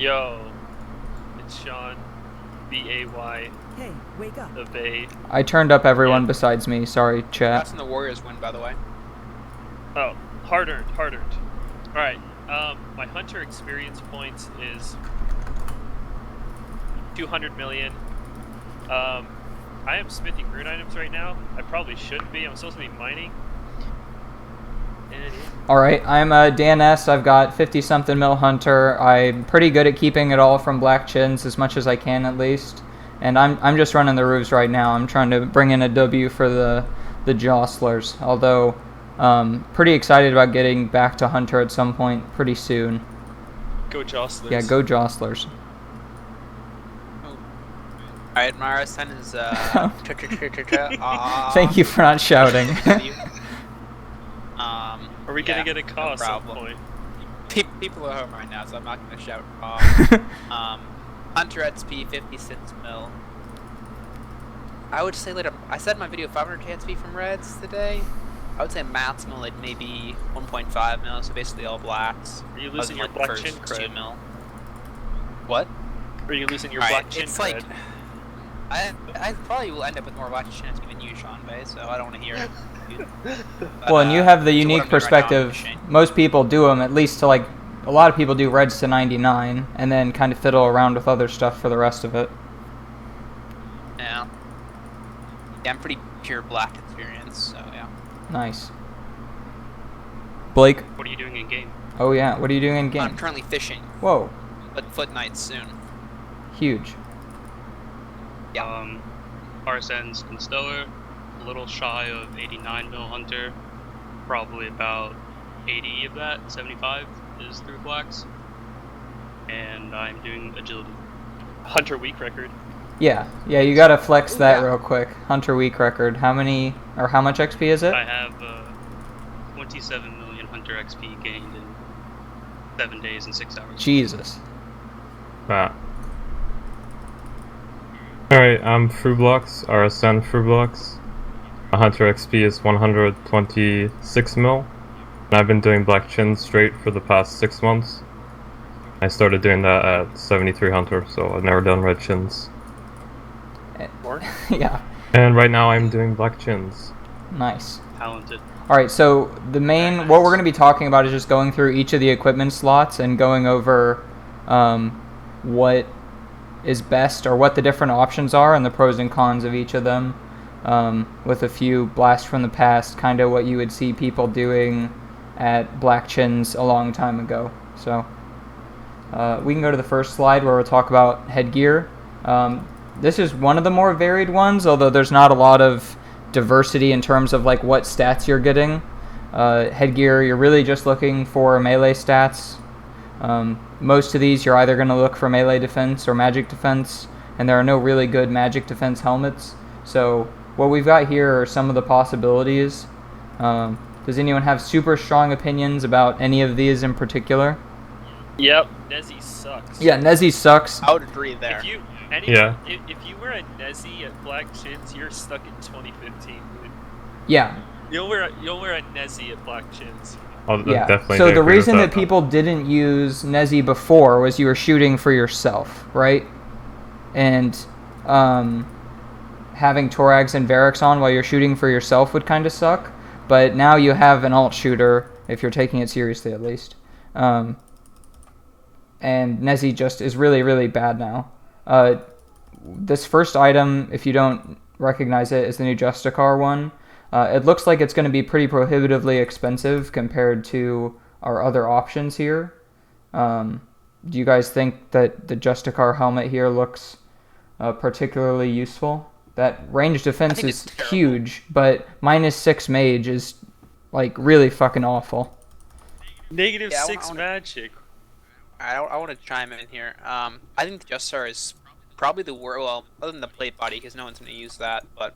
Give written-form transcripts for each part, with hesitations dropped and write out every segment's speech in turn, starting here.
Yo, it's Sean, B-A-Y, Hey, wake up. the Bay. I turned up everyone besides me. Sorry, chat. That's when the Warriors win, by the way. Oh, hard earned, hard earned. Alright, my Hunter experience points is 200 million. I am smithing rune items right now. I probably shouldn't be. I'm supposed to be mining. And Alright, I'm a DNS. I've got 50-something mil Hunter. I'm pretty good at keeping it all from Black Chins, as much as I can at least. And I'm just running the roofs right now. I'm trying to bring in a W for the Jostlers. Although, pretty excited about getting back to Hunter at some point pretty soon. go Jostlers. Yeah, go Jostlers. Alright, Mara, son is Thank you for not shouting. Are we gonna get a call no at some problem. point? People are home right now, so I'm not gonna shout. Hunter XP 56 mil. I would say like I said in my video 500k XP from Reds today. I would say maximum like maybe 1.5 mil, so basically all blacks. Are you losing your Like black first chin 2 cred? mil. What? Are you losing your Alright, black chin it's cred? like I probably will end up with more black chin XP than you, Shawnbay, so I don't want to hear it. Well, and you have the so what unique I'm doing right now, I'm perspective. fishing. Most people do them at least to like. A lot of people do Reds to 99, and then kind of fiddle around with other stuff for the rest of it. Yeah. Yeah, I'm pretty pure black experience, so yeah. Nice. Blake. What are you doing in game? Oh yeah. What are you doing in game? I'm currently fishing, Whoa. but foot nights soon. Huge. Yeah. RSN's Constellar, a little shy of 89 mil Hunter, probably about 80 of that, 75 is through blacks, and I'm doing agility. Hunter week record. Yeah. Yeah. You gotta flex that Yeah. real quick. Hunter week record. How many or how much XP is it? I have 27 million Hunter XP gained in 7 days and 6 hours. Jesus. Alright, I'm Frublox, RSN Frublox. My Hunter XP is 126 mil, and I've been doing Black Chin straight for the past 6 months. I started doing that at 73 Hunter, so I've never done Red Chins. Yeah. And right now I'm doing Black Chins. Nice. Talented. All right. So the main what we're going to be talking about is just going through each of the equipment slots and going over what is best or what the different options are and the pros and cons of each of them. With a few blasts from the past, kind of what you would see people doing at Black Chins a long time ago. So we can go to the first slide where we'll talk about headgear. This is one of the more varied ones, although there's not a lot of diversity in terms of like what stats you're getting. Headgear, you're really just looking for melee stats. Most of these you're either going to look for melee defense or magic defense, and there are no really good magic defense helmets. So what we've got here are some of the possibilities. Does anyone have super strong opinions about any of these in particular? Yep, Nezzy sucks. Yeah, Nezzy sucks. I would agree there. If you if you wear a Nezzy at Black Chins, you're stuck in 2015, dude. Yeah. You'll wear a Nezzy at Black Chins. Yeah. Definitely So the agree with reason that people didn't use Nezzy before was you were shooting for yourself, right? And having Torags and Varix on while you're shooting for yourself would kind of suck. But now you have an alt shooter, if you're taking it seriously at least. And Nezzy just is really, really bad now. This first item, if you don't recognize it, is the new Justicar one. It looks like it's going to be pretty prohibitively expensive compared to our other options here. Do you guys think that the Justicar helmet here looks particularly useful? That range defense is huge, but -6 mage is like really fucking awful. Negative Yeah, I 6 wanna- magic. I want to chime in here. I think the Justar is probably the worst. Well, other than the plate body, because no one's going to use that. But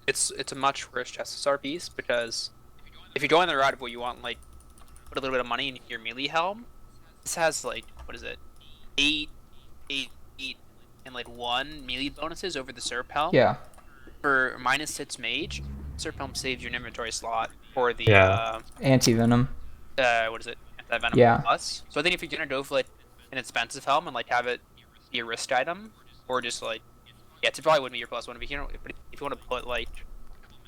it's a much worse SSR piece because if you're going the route of what you want, like put a little bit of money in your melee helm, this has like what is it, 8, and like 1 melee bonuses over the Serp helm. Yeah. For -6 mage, Serp helm saves you an inventory slot for the Yeah. Anti-venom. what is it? Anti-venom Yeah. plus. So I think if you're gonna go for like an expensive helm and like have it be a risk item, or just like it probably wouldn't be your +1 if you want to put like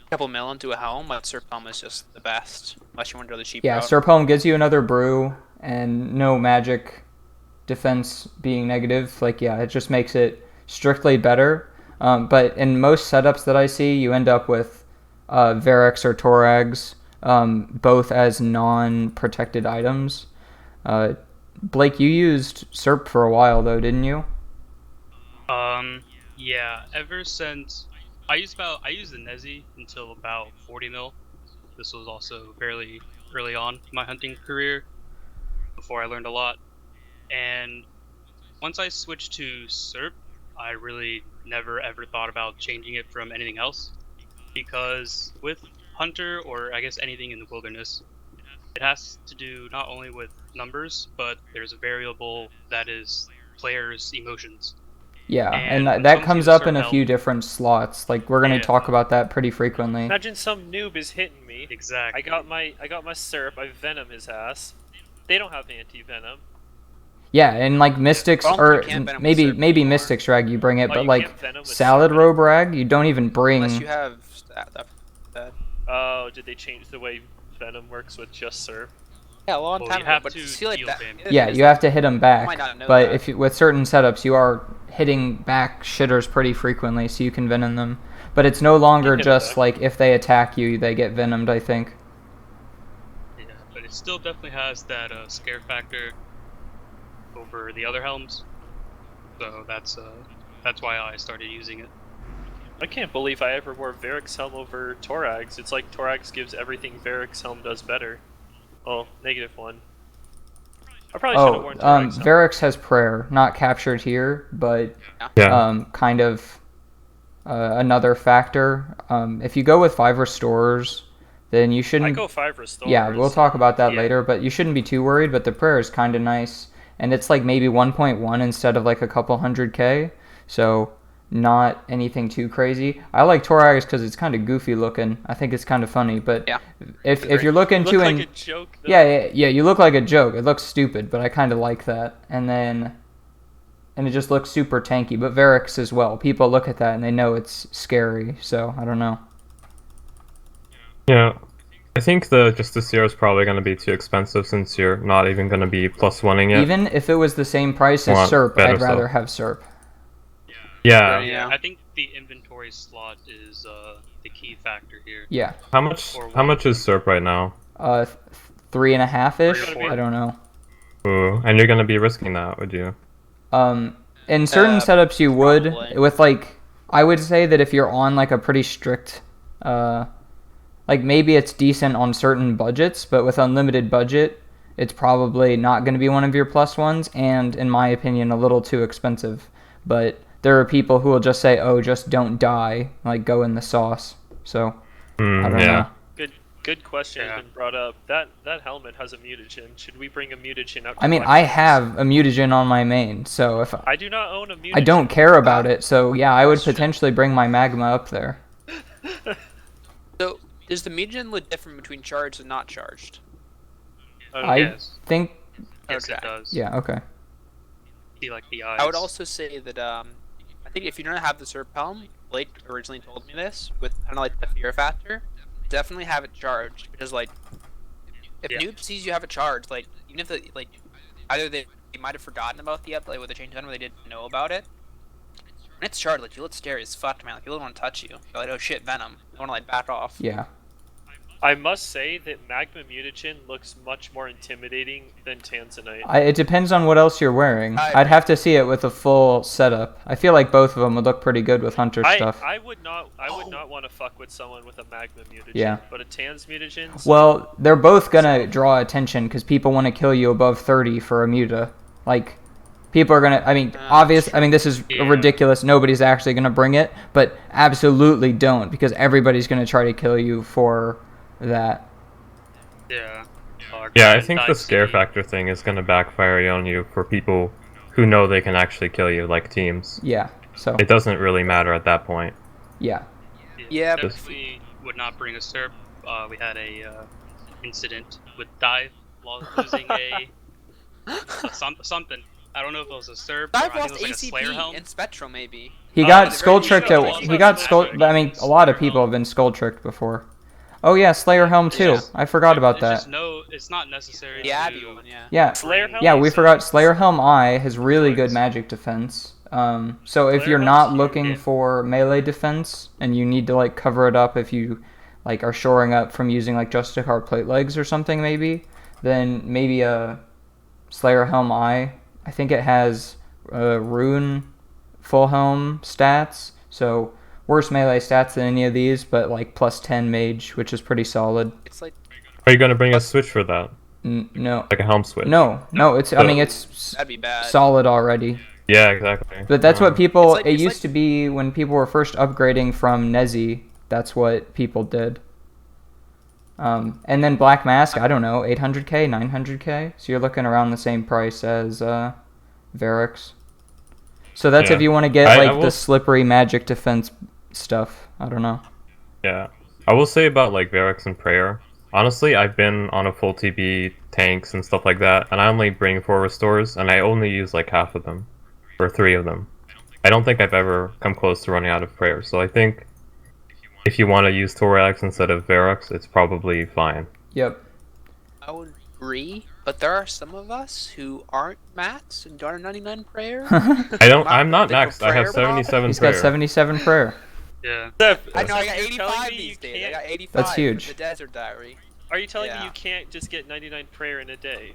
a couple mil into a helm. Like Serp helm is just the best unless you want to go the cheap Yeah, route. Serp Helm gives you another brew and no magic defense being negative. Like, yeah, it just makes it strictly better. But in most setups that I see, you end up with Varix or Torags, both as non-protected items. Blake, you used Serp for a while though, didn't you? Yeah. Ever since I used the Nezi until about 40 mil. This was also fairly early on in my hunting career, before I learned a lot. And once I switched to Serp, I really never ever thought about changing it from anything else, because with Hunter, or I guess anything in the wilderness, it has to do not only with numbers, but there's a variable that is players' emotions. Yeah, and And when that it comes to up Serp in a helm- few different slots. Like, we're going to Yeah. talk about that pretty frequently. Imagine some noob is hitting me. Exactly. I got my Serp. I venom his ass. They don't have anti-venom. Yeah, and like Mystics, Well, or you can't venom with maybe Serp maybe anymore. Mystics Rag you bring it, Oh, but you like can't venom with Salad Serp Robe Rag, you don't even bring. Unless you have that. Oh, did they change the way venom works with just Serp? Yeah, a long Well, time you ago, have but to you see like deal that. damage. Yeah, you have to hit them back. might not know But that. if you, with certain setups, you are hitting back shitters pretty frequently, so you can venom them. But it's no longer hit 'em just back. like if they attack you, they get venomed. I think. Yeah, but it still definitely has that scare factor over the other helms. So that's why I started using it. I can't believe I ever wore Varix Helm over Torags. It's like Torags gives everything Varix Helm does better. Oh, -1. I probably should have Oh, worn Torags Helm. Varix has prayer, not captured here, but Yeah. kind of another factor. If you go with 5 restores, then you I shouldn't. go 5 restores. Yeah, we'll talk about that Yeah. later, but you shouldn't be too worried. But the prayer is kind of nice, and it's like maybe 1.1 instead of like a couple 100k, so not anything too crazy. I like Torags because it's kind of goofy looking. I think it's kind of funny, but Yeah. if you're looking Look to like a joke. Though. yeah, you look like a joke. It looks stupid, but I kind of like that. And it just looks super tanky. But Varix as well. People look at that and they know it's scary. So I don't know. Yeah. I think the Justiciar is probably going to be too expensive since you're not even going to be +1ing it. Even if it was the same price as Want Serp, better I'd rather stuff. have Serp. Yeah. Yeah. I think the inventory slot is the key factor here. Yeah. How much is Serp right now? 3.5 ish. 3 or 4. I don't know. Ooh, and you're going to be risking that, would you? In certain setups, you would probably. with like. I would say that if you're on like a pretty strict, like maybe it's decent on certain budgets, but with unlimited budget, it's probably not going to be one of your +1s, and in my opinion, a little too expensive. But there are people who will just say, "Oh, just don't die, like go in the sauce." So I don't know. Good question Yeah. has been brought up. That helmet has a mutagen. Should we bring a mutagen out? To I mean, I have a mutagen on my main, so if I do not own a mutagen. I don't care about it, so yeah, I would potentially bring my magma up there. So, is the mutagen look different between charged and not charged? I Yes. think, Yes, it Okay. does. yeah, okay. See, like the eyes. I would also say that I think if you don't have the Serp helm, Blake originally told me this with kind of like the fear factor. Definitely have it charged because like if Yeah. noob sees you have it charged, like even if they like either they might have forgotten about the update with the change on, or they didn't know about it. When it's charged, like you look scary as fuck, man. Like people don't want to touch you. They're like, oh shit, venom. They want to like back off. Yeah. I must say that Magma Mutagen looks much more intimidating than Tanzanite. It depends on what else you're wearing. I I'd agree. have to see it with a full setup. I feel like both of them would look pretty good with Hunter stuff. I would not want to fuck with someone with a Magma Mutagen. Yeah. But a Tan's Mutagen. Well, they're both gonna draw attention because people want to kill you above 30 for a muta. Like, people are gonna. I mean, obvious. I mean, this is Yeah. ridiculous. Nobody's actually gonna bring it, but absolutely don't because everybody's gonna try to kill you for that. Yeah. Yeah, I think the Dicey. scare factor thing is going to backfire on you for people who know they can actually kill you, like teams. Yeah. So It doesn't really matter at that point. yeah. Yeah, but Definitely would not bring a Serp. We had a incident with Dive losing a something. I don't know if it was a Serp or I've I think it lost was like a Slayer ACP helm. and Spectral maybe. He Oh, got it's skull very tricked easy. at. It's He got not skull. magic. I mean, a lot of Slayer people have helm. been skull tricked before. Oh yeah, Slayer helm too. Yeah. I forgot about It's that. just it's not necessary. The Abbey to one, yeah. Yeah, Slayer helm? yeah, we is forgot a- Slayer helm I has really good Twice. magic defense. So if Slayer you're helm's not huge, looking yeah. for melee defense and you need to like cover it up if you like are shoring up from using like Justicar plate legs or something maybe, then maybe a Slayer helm I think it has rune full helm stats, so worse melee stats than any of these, but like plus 10 mage, which is pretty solid. It's like Are you gonna bring a switch for that? No, Like a helm switch? no, it's. I mean, it's that'd be bad. solid already. Yeah, exactly. But that's what people. It's It like- used to be when people were first upgrading from Nezi. That's what people did. And then Black Mask, I don't know, 800k, 900k. So you're looking around the same price as Varix. So that's Yeah. if you want to get I like will the s- slippery magic defense stuff. I don't know. Yeah. I will say about like Varix and Prayer. Honestly, I've been on a full TB tanks and stuff like that, and I only bring 4 restores, and I only use like half of them, or 3 of them. I don't think I've ever come close to running out of Prayer, so I think if you want to use Torax instead of Varix, it's probably fine. Yep. I would agree, but there are some of us who aren't maxed and don't have 99 prayer. I'm not Think of maxed. I have Prayer, Bob? 77 He's Prayer. got 77 prayer. Yeah. Ceph, I know, I got Ceph, you're telling 85 me you these days. I can't- got 85 That's for huge. the Desert Diary. Are you telling me Yeah. you can't just get 99 prayer in a day?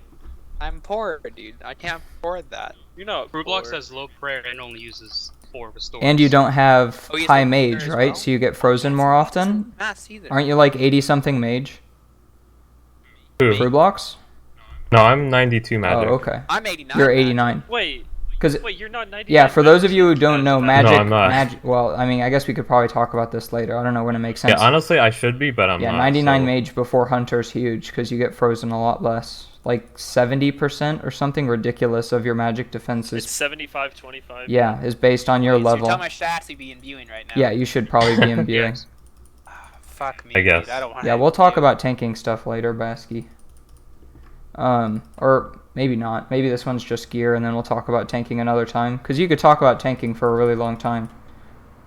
I'm poor, dude. I can't afford that. You're not Frublox poor. has low prayer and only uses 4 restores. And you don't have Oh, he's high a mage, winner as right? well? So you get frozen more often. Mass either. Aren't you like 80 something mage? Who? Frublox? No, I'm 92 magic. Oh, okay. I'm 89. You're magic. 89. Wait, Because you're not 99. yeah, for those of you who don't know, magic, No, I'm not. magic. Well, I mean, I guess we could probably talk about this later. I don't know when it makes sense. Yeah, honestly, I should be, but I'm Yeah, not. 99 so- mage before hunter's huge because you get frozen a lot less. Like 70% or something ridiculous of your magic defense It's is 75-25. yeah is based on your Wait, so level. you tell my stats to be imbuing right now. Yeah, you should probably be imbuing. Yes. Fuck me, I guess. dude. I don't want Yeah, we'll talk about tanking stuff later, Basky. Or maybe not. Maybe this one's just gear, and then we'll talk about tanking another time. Because you could talk about tanking for a really long time.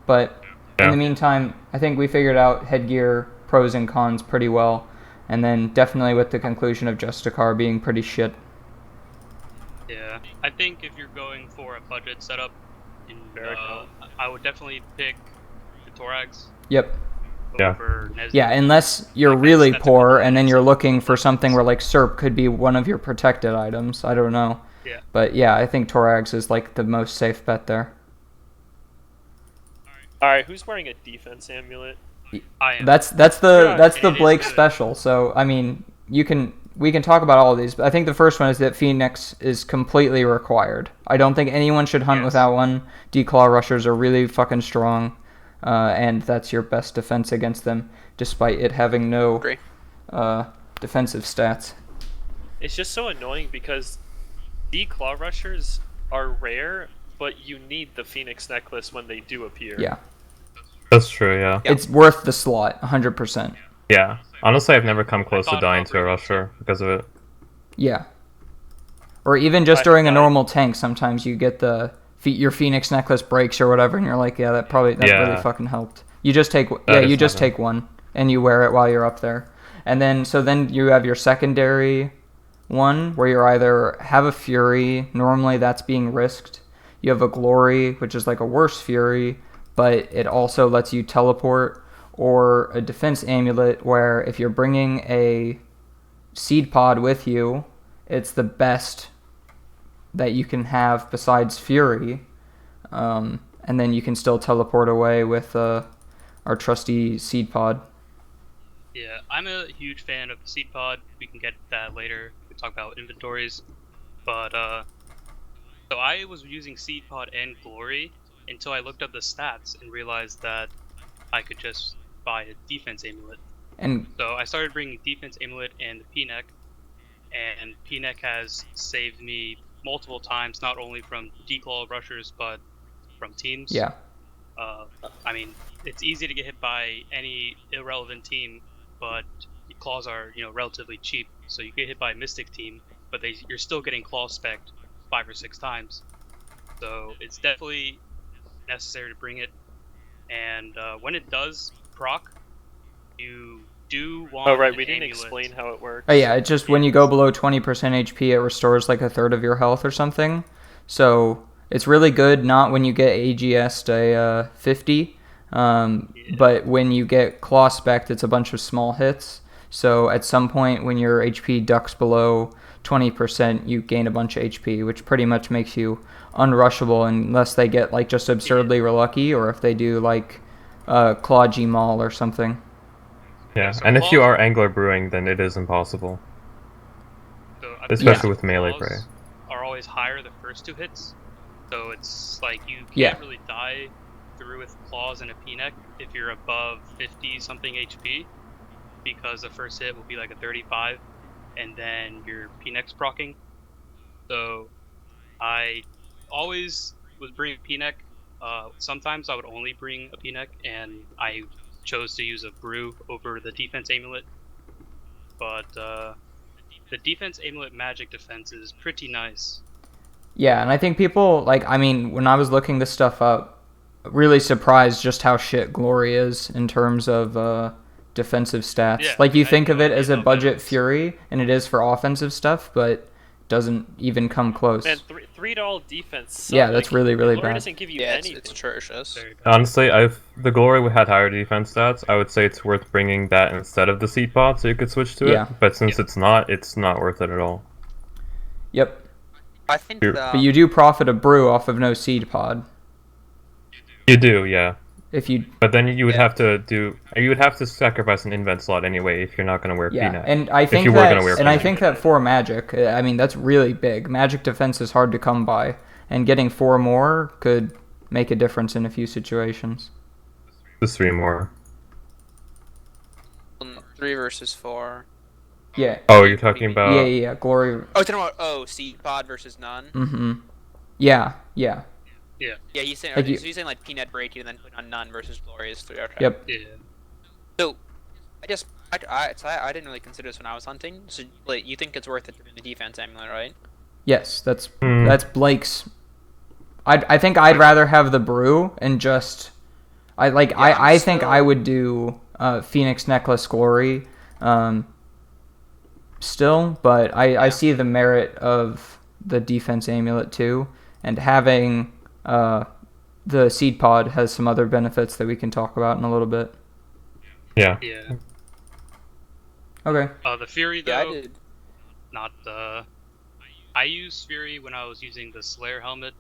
But in Yeah. the meantime, I think we figured out headgear pros and cons pretty well. And then definitely with the conclusion of Justicar being pretty shit. Yeah. I think if you're going for a budget setup, Very cool. I would definitely pick the Torax Yep. Yeah. over Nez. Yeah, unless you're Like, really that's a poor good and then point. you're looking for something where like Serp could be one of your protected items. I don't know. Yeah. But yeah, I think Torax is like the most safe bet there. Alright, who's wearing a defense amulet? I am. That's the Yeah, that's the it is Blake good. special. So I mean, we can talk about all of these, but I think the first one is that Phoenix is completely required. I don't think anyone should hunt Yes. without one. Declaw rushers are really fucking strong, and that's your best defense against them, despite it having no Agree. defensive stats. It's just so annoying because the claw rushers are rare, but you need the Phoenix necklace when they do appear. Yeah, That's true, yeah. Yeah. it's worth the slot, 100%. Yeah. Honestly, I've never come close to thought dying about to a bringing it rusher because of it. Yeah. Or even just Right, during a right. normal tank, sometimes you get your Phoenix necklace breaks or whatever, and you're like, yeah, that Yeah. really fucking helped. You just take That you is just nothing. take one and you wear it while you're up there, and then you have your secondary one where you either have a Fury. Normally that's being risked. You have a Glory, which is like a worse Fury, but it also lets you teleport, or a defense amulet where if you're bringing a seed pod with you, it's the best that you can have besides Fury, and then you can still teleport away with our trusty seed pod. Yeah, I'm a huge fan of the Seed Pod. We can get that later. We talk about inventories. But, so I was using Seed Pod and Glory until I looked up the stats and realized that I could just buy a defense amulet. And So I started bringing defense amulet and the P-neck, and P-neck has saved me multiple times, not only from declaw rushers, but from teams. yeah, I mean, it's easy to get hit by any irrelevant team, but claws are, relatively cheap. So you get hit by a Mystic team, but you're still getting claw spec'd, 5 or 6 times. So it's definitely necessary to bring it. And when it does proc, you do want. Oh right, an we didn't amulet. explain how it works. Oh yeah, it's just when you go below 20% HP, it restores like a third of your health or something. So it's really good, not when you get AGS to 50, but when you get Claw Spect, it's a bunch of small hits. So at some point when your HP ducks below 20%, you gain a bunch of HP, which pretty much makes you unrushable unless they get like just absurdly lucky, or if they do like Claw G Maul or something. Yeah, so and if you claws- are angler brewing, then it is impossible. So Especially with claws melee prey. Are always higher the first 2 hits. So it's like you can't Yeah. really die through with claws and a P-neck if you're above 50 something HP, because the first hit will be like a 35, and then your P-neck's proccing. So I always was bringing P-neck. Sometimes I would only bring a P-neck, and I chose to use a brew over the defense amulet. But the defense amulet magic defense is pretty nice. Yeah, and I think people, like, I mean, when I was looking this stuff up, really surprised just how shit Glory is in terms of defensive stats. Yeah, like, you I think had of no it as a idea how bad it budget is. Fury, and it is for offensive stuff, but doesn't even come close. Man, $3 defense. Yeah, that's really, really Glory bad. doesn't give you Yeah, anything. it's atrocious. Very bad. Honestly, the Glory had higher defense stats. I would say it's worth bringing that instead of the Seed Pod so you could switch to Yeah. it. But since it's not worth it at all. Yep. I think True. But you do profit a brew off of no seed pod. You do, yeah. If you But then you would Yeah. have to sacrifice an invent slot anyway if you're not going to wear Yeah, Peanut. and I think you were that, gonna wear and I Peanut. think that for Magic, I mean that's really big. Magic defense is hard to come by, and getting 4 more could make a difference in a few situations. Just 3 more. 3 versus 4. Yeah, Oh, you're talking about... yeah. Glory. Oh, talking about seed pod versus none. Mm-hmm. Yeah. Yeah. Yeah, he's saying. Like So you- he's saying like peanut break and then put on none versus glorious 3. Okay. Yep. Yeah. So, I didn't really consider this when I was hunting. So, like, you think it's worth it to bring the defense amulet, right? Yes, that's Hmm. Blake's. I think I'd rather have the brew and just. I think I would do Phoenix Necklace Glory. Still, but I see the merit of the defense amulet too, and having the seed pod has some other benefits that we can talk about in a little bit. Yeah. Yeah. Okay. The Fury though. Yeah, I did. Not the. I used Fury when I was using the Slayer helmet,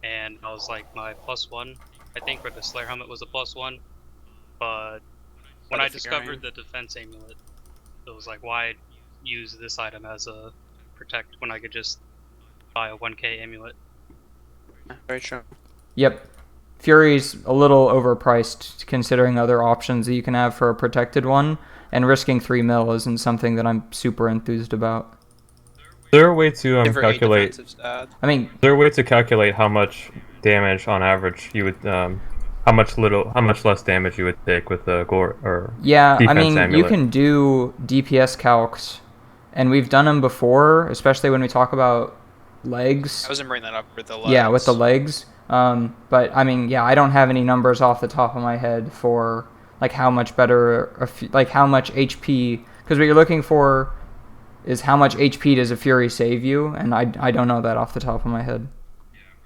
and I was like my +1. I think where the Slayer helmet was a +1, but when the I discovered figurine. the defense amulet, it was like, why use this item as a protect when I could just buy a 1k amulet? Very true. Yep. Fury's a little overpriced considering other options that you can have for a protected one, and risking 3 mil isn't something that I'm super enthused about. Is there a way to Different calculate... defensive stats. I mean, Is there a way to calculate how much damage on average you would... how much less damage you would take with the Glory... or yeah, I defense mean, you amulet? can do DPS calcs, and we've done them before, especially when we talk about legs. I wasn't bringing that up with the legs. Yeah, with the legs. But I mean, yeah, I don't have any numbers off the top of my head for like how much better, like how much HP. Because what you're looking for is how much HP does a Fury save you, and I don't know that off the top of my head.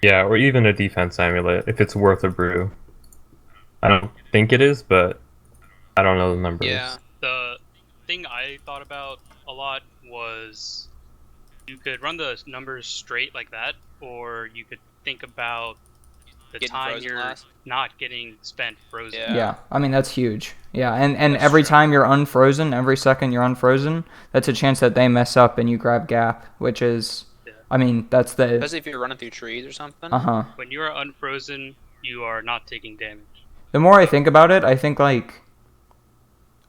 Yeah, or even a defense amulet, if it's worth a brew. I don't think it is, but I don't know the numbers. Yeah. The thing I thought about a lot was you could run the numbers straight like that, or you could think about the Getting time frozen you're last. not getting spent frozen. Yeah. Yeah, I mean that's huge. Yeah, and That's every true. time you're unfrozen, every second you're unfrozen, that's a chance that they mess up and you grab gap, which is, Yeah. I mean, that's the. Especially if you're running through trees or something. When you are unfrozen, you are not taking damage. The more I think about it, I think like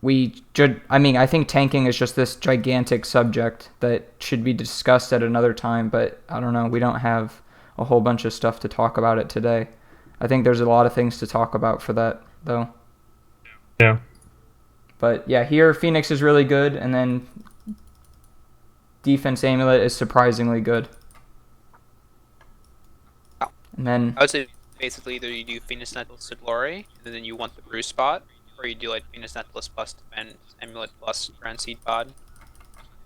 I think tanking is just this gigantic subject that should be discussed at another time, but I don't know, we don't have a whole bunch of stuff to talk about it today. I think there's a lot of things to talk about for that though. Yeah. But yeah, here Phoenix is really good, and then defense amulet is surprisingly good. And then I would say basically either you do Phoenix Necklace to Glory, and then you want the Bruise spot, or you do like Phoenix Necklace plus Defend, Amulet plus Grand Seed Pod.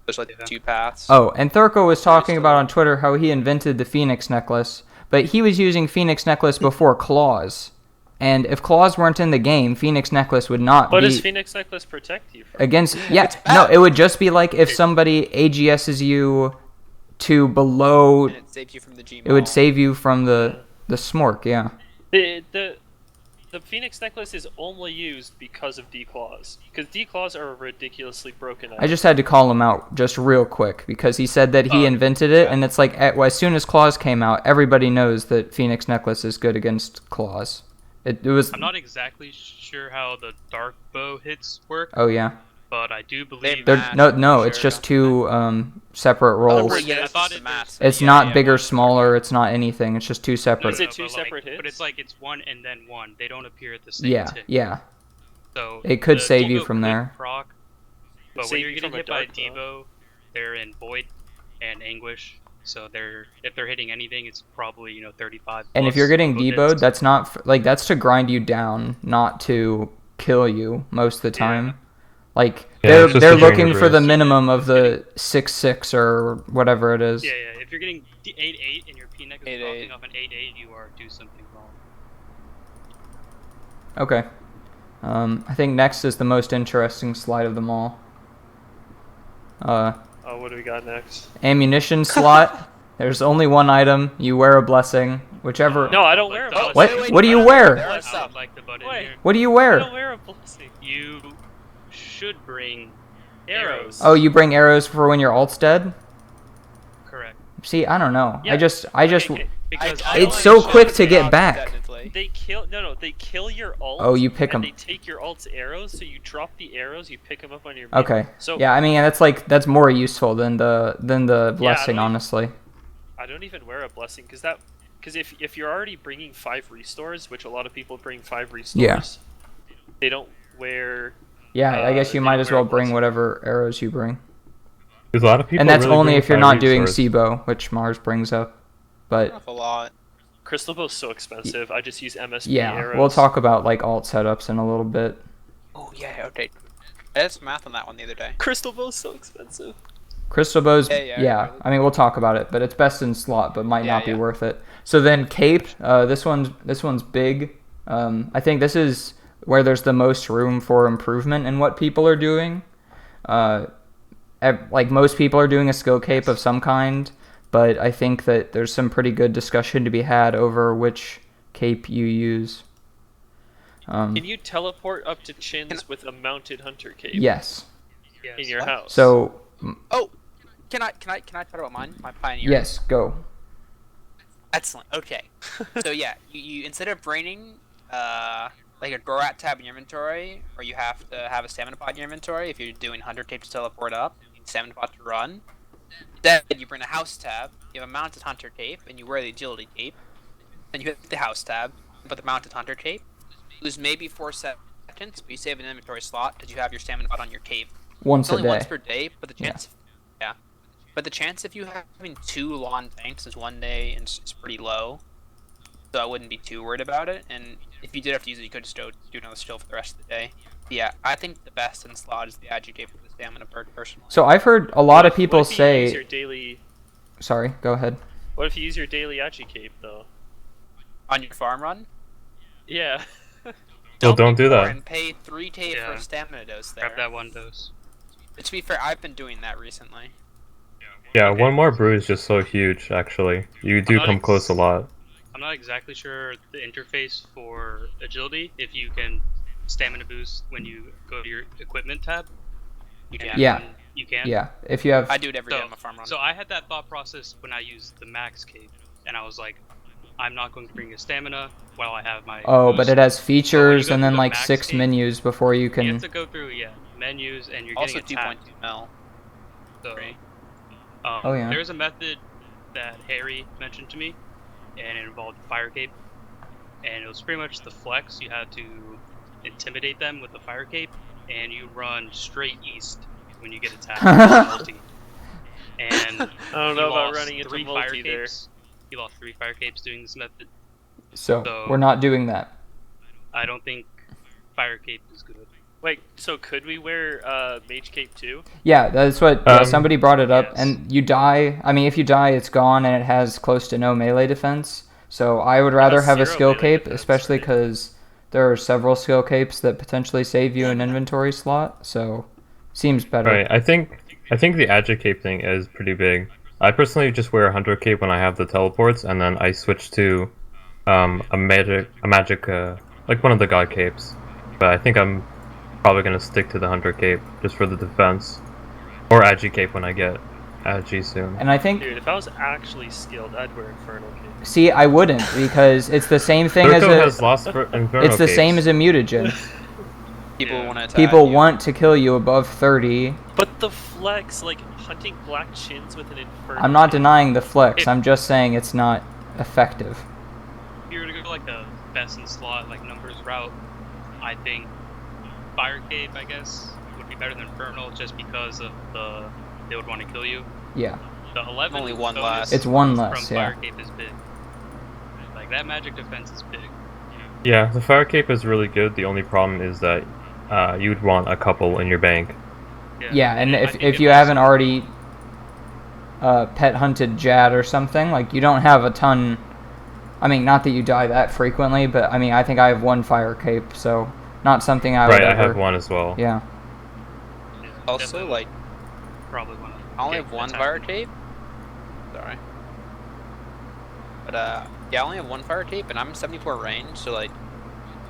There's like the two paths. Oh, and Thurko was talking about still- on Twitter how he invented the Phoenix Necklace, but he was using Phoenix Necklace before Claws. And if Claws weren't in the game, Phoenix Necklace would not What be does Phoenix Necklace protect you from? against. Yeah, no, it would just be like if somebody AGS's you to below. And it saves you from the G. It would save you from the smork. Yeah. The Phoenix Necklace is only used because of D-Claws. Because D-Claws are a ridiculously broken item. I just had to call him out just real quick because he said that he invented it, and it's like as soon as Claws came out, everybody knows that Phoenix Necklace is good against Claws. It was. I'm not exactly sure how the dark bow hits work, Oh yeah. but I do believe They're, Mass, no, I'm it's sure, just don't two separate rolls. Oh, Yeah, I that's thought just it the mass. It's Yeah, not yeah. bigger, smaller. It's not anything. It's just two No, separate. Is it two but separate But hits? it's like it's one and then one. They don't appear at the same Yeah, tick. yeah. So It could the save you Devo from could there. Proc, but Save when you're you getting from a hit by a dark bow. Devo, they're in Void and Anguish. So if they're hitting anything, it's probably 35. And if plus you're getting both deboed, hits. that's not like that's to grind you down, not to kill you most of the Yeah. time. Like Yeah, it's just they're to drain looking your for the bruise. minimum of the 6/6 or whatever it is. Yeah. If you're getting 8/8 and your P-neck is 8/8. blocking off an 8/8, you are do something wrong. Okay. I think next is the most interesting slide of them all. Oh, what do we got next? Ammunition slot. There's only one item. You wear a blessing, whichever. No, I don't wear a blessing. What? What do you I don't wear? wear a There are blessing. I would like to butt in Wait. here. What do you I wear? don't wear a blessing. You should bring Arrows. Oh, you bring arrows for when your ult's dead? correct. See, I don't know. Yeah. I just Okay, Because I It's don't so like quick shots to get down, back. technically. They kill your ult. Oh, you pick and 'em. They take your ult's arrows, so you drop the arrows, you pick them up on your. Okay. So Yeah, I mean that's more useful than the blessing, don't- honestly. I don't even wear a blessing because if you're already bringing 5 restores, which a lot of people bring 5 restores, Yeah. they don't wear. Yeah, I guess you they might don't as wear a well bring blessing. whatever arrows you bring. There's a lot of people. And that's really only bring if you're 5 not doing resources. SIBO, which Mars brings up. But That's a lot. Crystal Bow's so expensive. I just use MSP yeah, arrows. we'll talk about like alt setups in a little bit. Oh yeah, okay. I did some math on that one the other day. Crystal Bow's so expensive. Crystal bows, Yeah, yeah. really. I mean, we'll talk about it, but it's best in slot, but might Yeah, not be yeah. worth it. So then cape, this one's big. I think this is where there's the most room for improvement in what people are doing. Like most people are doing a skill cape of some kind, but I think that there's some pretty good discussion to be had over which cape you use. Can you teleport up to chins with a mounted hunter cape Yes. yes. in your house? So Oh, can I talk about mine? My pioneer. yes, go. Excellent. Okay. So yeah, you instead of braining like a Gorat tab in your inventory, or you have to have a stamina pot in your inventory if you're doing hunter cape to teleport up, you need stamina pot to run. Then you bring a house tab, you have a mounted hunter cape, and you wear the agility cape. Then you hit the house tab, put the mounted hunter cape. Lose maybe 4 seconds, but you save an inventory slot because you have your stamina pot on your cape. Once It's a only day. once per day, but the chance, yeah. But the chance if you having 2 lawn tanks is 1 day and it's pretty low. So I wouldn't be too worried about it. And if you did have to use it, you could just do another skill for the rest of the day. But yeah, I think the best in slot is the agitate for the stamina bird personally. So I've heard a lot of What people if you use say. your daily. Sorry, go ahead. What if you use your daily Agi cape though? On your farm run, Yeah. Well, don't be do poor that. And pay 3k for Yeah. a stamina dose there. Grab that one dose. But to be fair, I've been doing that recently. Yeah, Okay. one more brew is just so huge. Actually, you do not come ex- close a lot. I'm not exactly sure the interface for agility. If you can stamina boost when you go to your equipment tab. You can. Yeah. You can. Yeah, if you have. I do it every day So, on my farm run. so I had that thought process when I used the max cape, and I was like, I'm not going to bring a stamina while I have my. Oh, but boost. it has features go and through then the like max 6 game, menus before you You can. have to go through menus, and you're Also getting 2.2 attacked. mil. So, Right. Oh, yeah. There's a method that Harry mentioned to me, and it involved fire cape, and it was pretty much the flex. You had to intimidate them with the fire cape, and you run straight east when you get attacked. with multi. And I don't he know about lost running into 3 multi fire there. capes. He lost 3 fire capes doing this method, So we're not doing that. I don't think Fire Cape is good. Wait, so could we wear Mage Cape too? Yeah, that's what somebody brought it up. Yes. And you die. I mean, if you die, it's gone, and it has close to no melee defense. So I would rather have a zero skill melee cape, defense, especially right? because there are several skill capes that potentially save you an inventory slot. So seems better. Right. I think the Agicape thing is pretty big. I personally just wear a Hunter Cape when I have the teleports, and then I switch to a magic like one of the God Capes. But I think I'm probably gonna stick to the Hunter Cape just for the defense, or Agicape when I get Agi soon. And I think, Dude, if I was actually skilled, I'd wear Infernal Cape. see, I wouldn't because it's the same thing as Turco a. has lost Inferno It's the Capes. same as a mutagen. People Yeah. want to attack. People you. want to kill you above 30. But the flex, like hunting black chins with an Infernal I'm not Cape. denying the flex. If- I'm just saying it's not effective. If you were to go like a best in slot, like numbers route, I think Fire Cape, I guess, would be better than Infernal just because of they would want to kill you. Yeah. The 11 Only one bonus less. It's one from less, yeah. Fire Cape is big. Like that magic defense is big. Yeah, the Fire Cape is really good. The only problem is that you'd want a couple in your bank. Yeah, and I if, think if it you also- haven't already pet hunted Jad or something, like you don't have a ton. I mean, not that you die that frequently, but I mean, I think I have one fire cape, so not something I would Right, I ever. have one as well. Yeah. Yeah, Also, definitely like, probably one of I only Cape have one attack. fire tape. Sorry. But yeah, I only have one fire tape, and I'm 74 range. So like,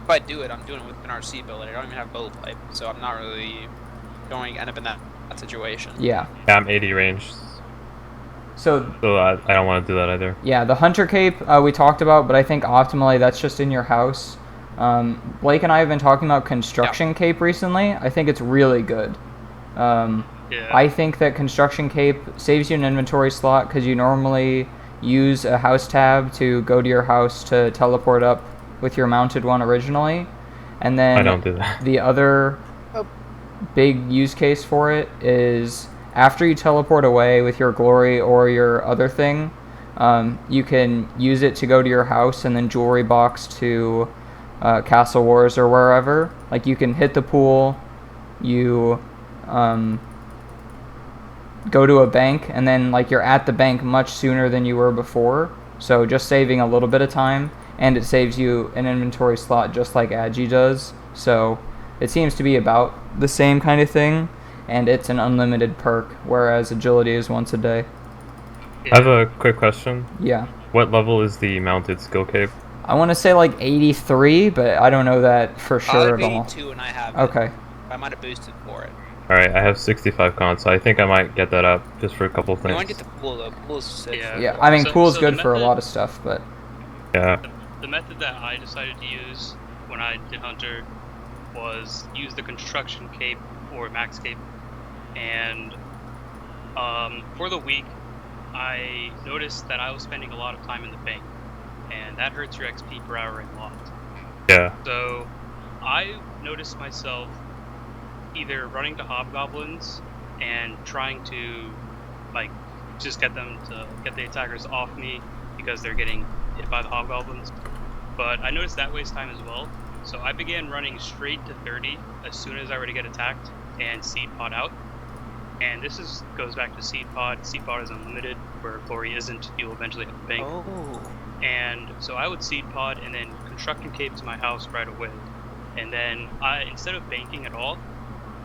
if I do it, I'm doing it with an RC ability. I don't even have bow pipe, so I'm not really going to end up in that situation. Yeah. Yeah, I'm 80 range, So so I don't want to do that either. yeah, the hunter cape we talked about, but I think optimally that's just in your house. Blake and I have been talking about construction cape recently. I think it's really good. Yeah. I think that construction cape saves you an inventory slot because you normally use a house tab to go to your house to teleport up with your mounted one originally. And then I don't do that. the other big use case for it is after you teleport away with your glory or your other thing, you can use it to go to your house and then jewelry box to Castle Wars or wherever. Like you can hit the pool, you go to a bank, and then like you're at the bank much sooner than you were before. So just saving a little bit of time, and it saves you an inventory slot just like Agi does. So it seems to be about the same kind of thing, and it's an unlimited perk, whereas agility is once a day. I have a quick question. Yeah. What level is the mounted skill cape? I want to say like 83, but I don't know that for I sure have at all. 82, and I have it. Okay. I might have boosted for it. Alright, I have 65 con, so I think I might get that up just for a couple You things. want to get the pool though. Pool's sick. Yeah. Yeah, I mean, So- pool's so good the for a method- lot of stuff, but Yeah. The method that I decided to use when I did Hunter was use the construction cape or max cape, and for the week I noticed that I was spending a lot of time in the bank, and that hurts your XP per hour a lot. Yeah. So I noticed myself either running to hobgoblins and trying to like just get them to get the attackers off me because they're getting hit by the hobgoblins. But I noticed that wastes time as well. So I began running straight to 30 as soon as I were to get attacked and seed pod out. And this goes back to seed pod. Seed pod is unlimited, where glory isn't. You'll eventually have to bank. Oh. And so I would seed pod and then construction cape to my house right away. And then instead of banking at all,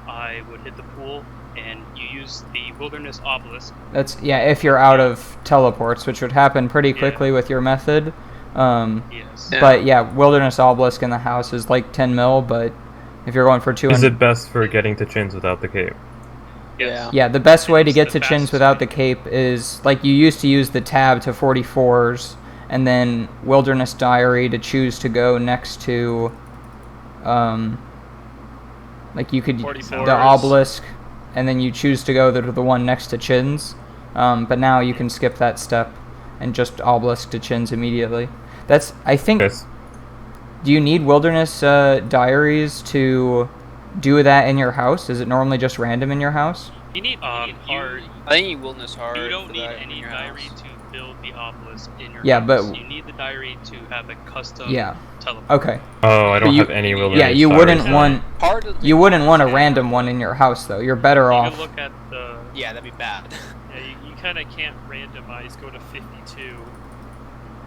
I would hit the pool and you use the wilderness obelisk. that's, yeah, if you're out of teleports, which would happen pretty Yeah. quickly with your method. Yes. Yeah. But yeah, wilderness obelisk in the house is like 10 mil, but if you're going for 200, Is it best for getting to chins without the cape? Yes. yeah, the best way to It's get the to chins fastest without way. the cape is like you used to use the tab to 44s, and then wilderness diary to choose to go next to, like you could 44s. the obelisk, and then you choose to go to the one next to chins. But now you can skip that step and just obelisk to chins immediately. That's, I think. Yes. Do you need wilderness diaries to do that in your house? Is it normally just random in your house? You need hard. I think you wilderness hard. You don't for need that in any your diary house. to build the obelisk in your Yeah, house. but- You need the diary to have a custom Yeah. teleport. Okay. Oh, I don't you- have any yeah, wilderness Yeah, you diaries wouldn't then. want Part of the you wouldn't want a Yeah. random one in your house though. You're better You off. can look at the... Yeah, that'd be bad. Yeah, you kind of can't randomize go to 52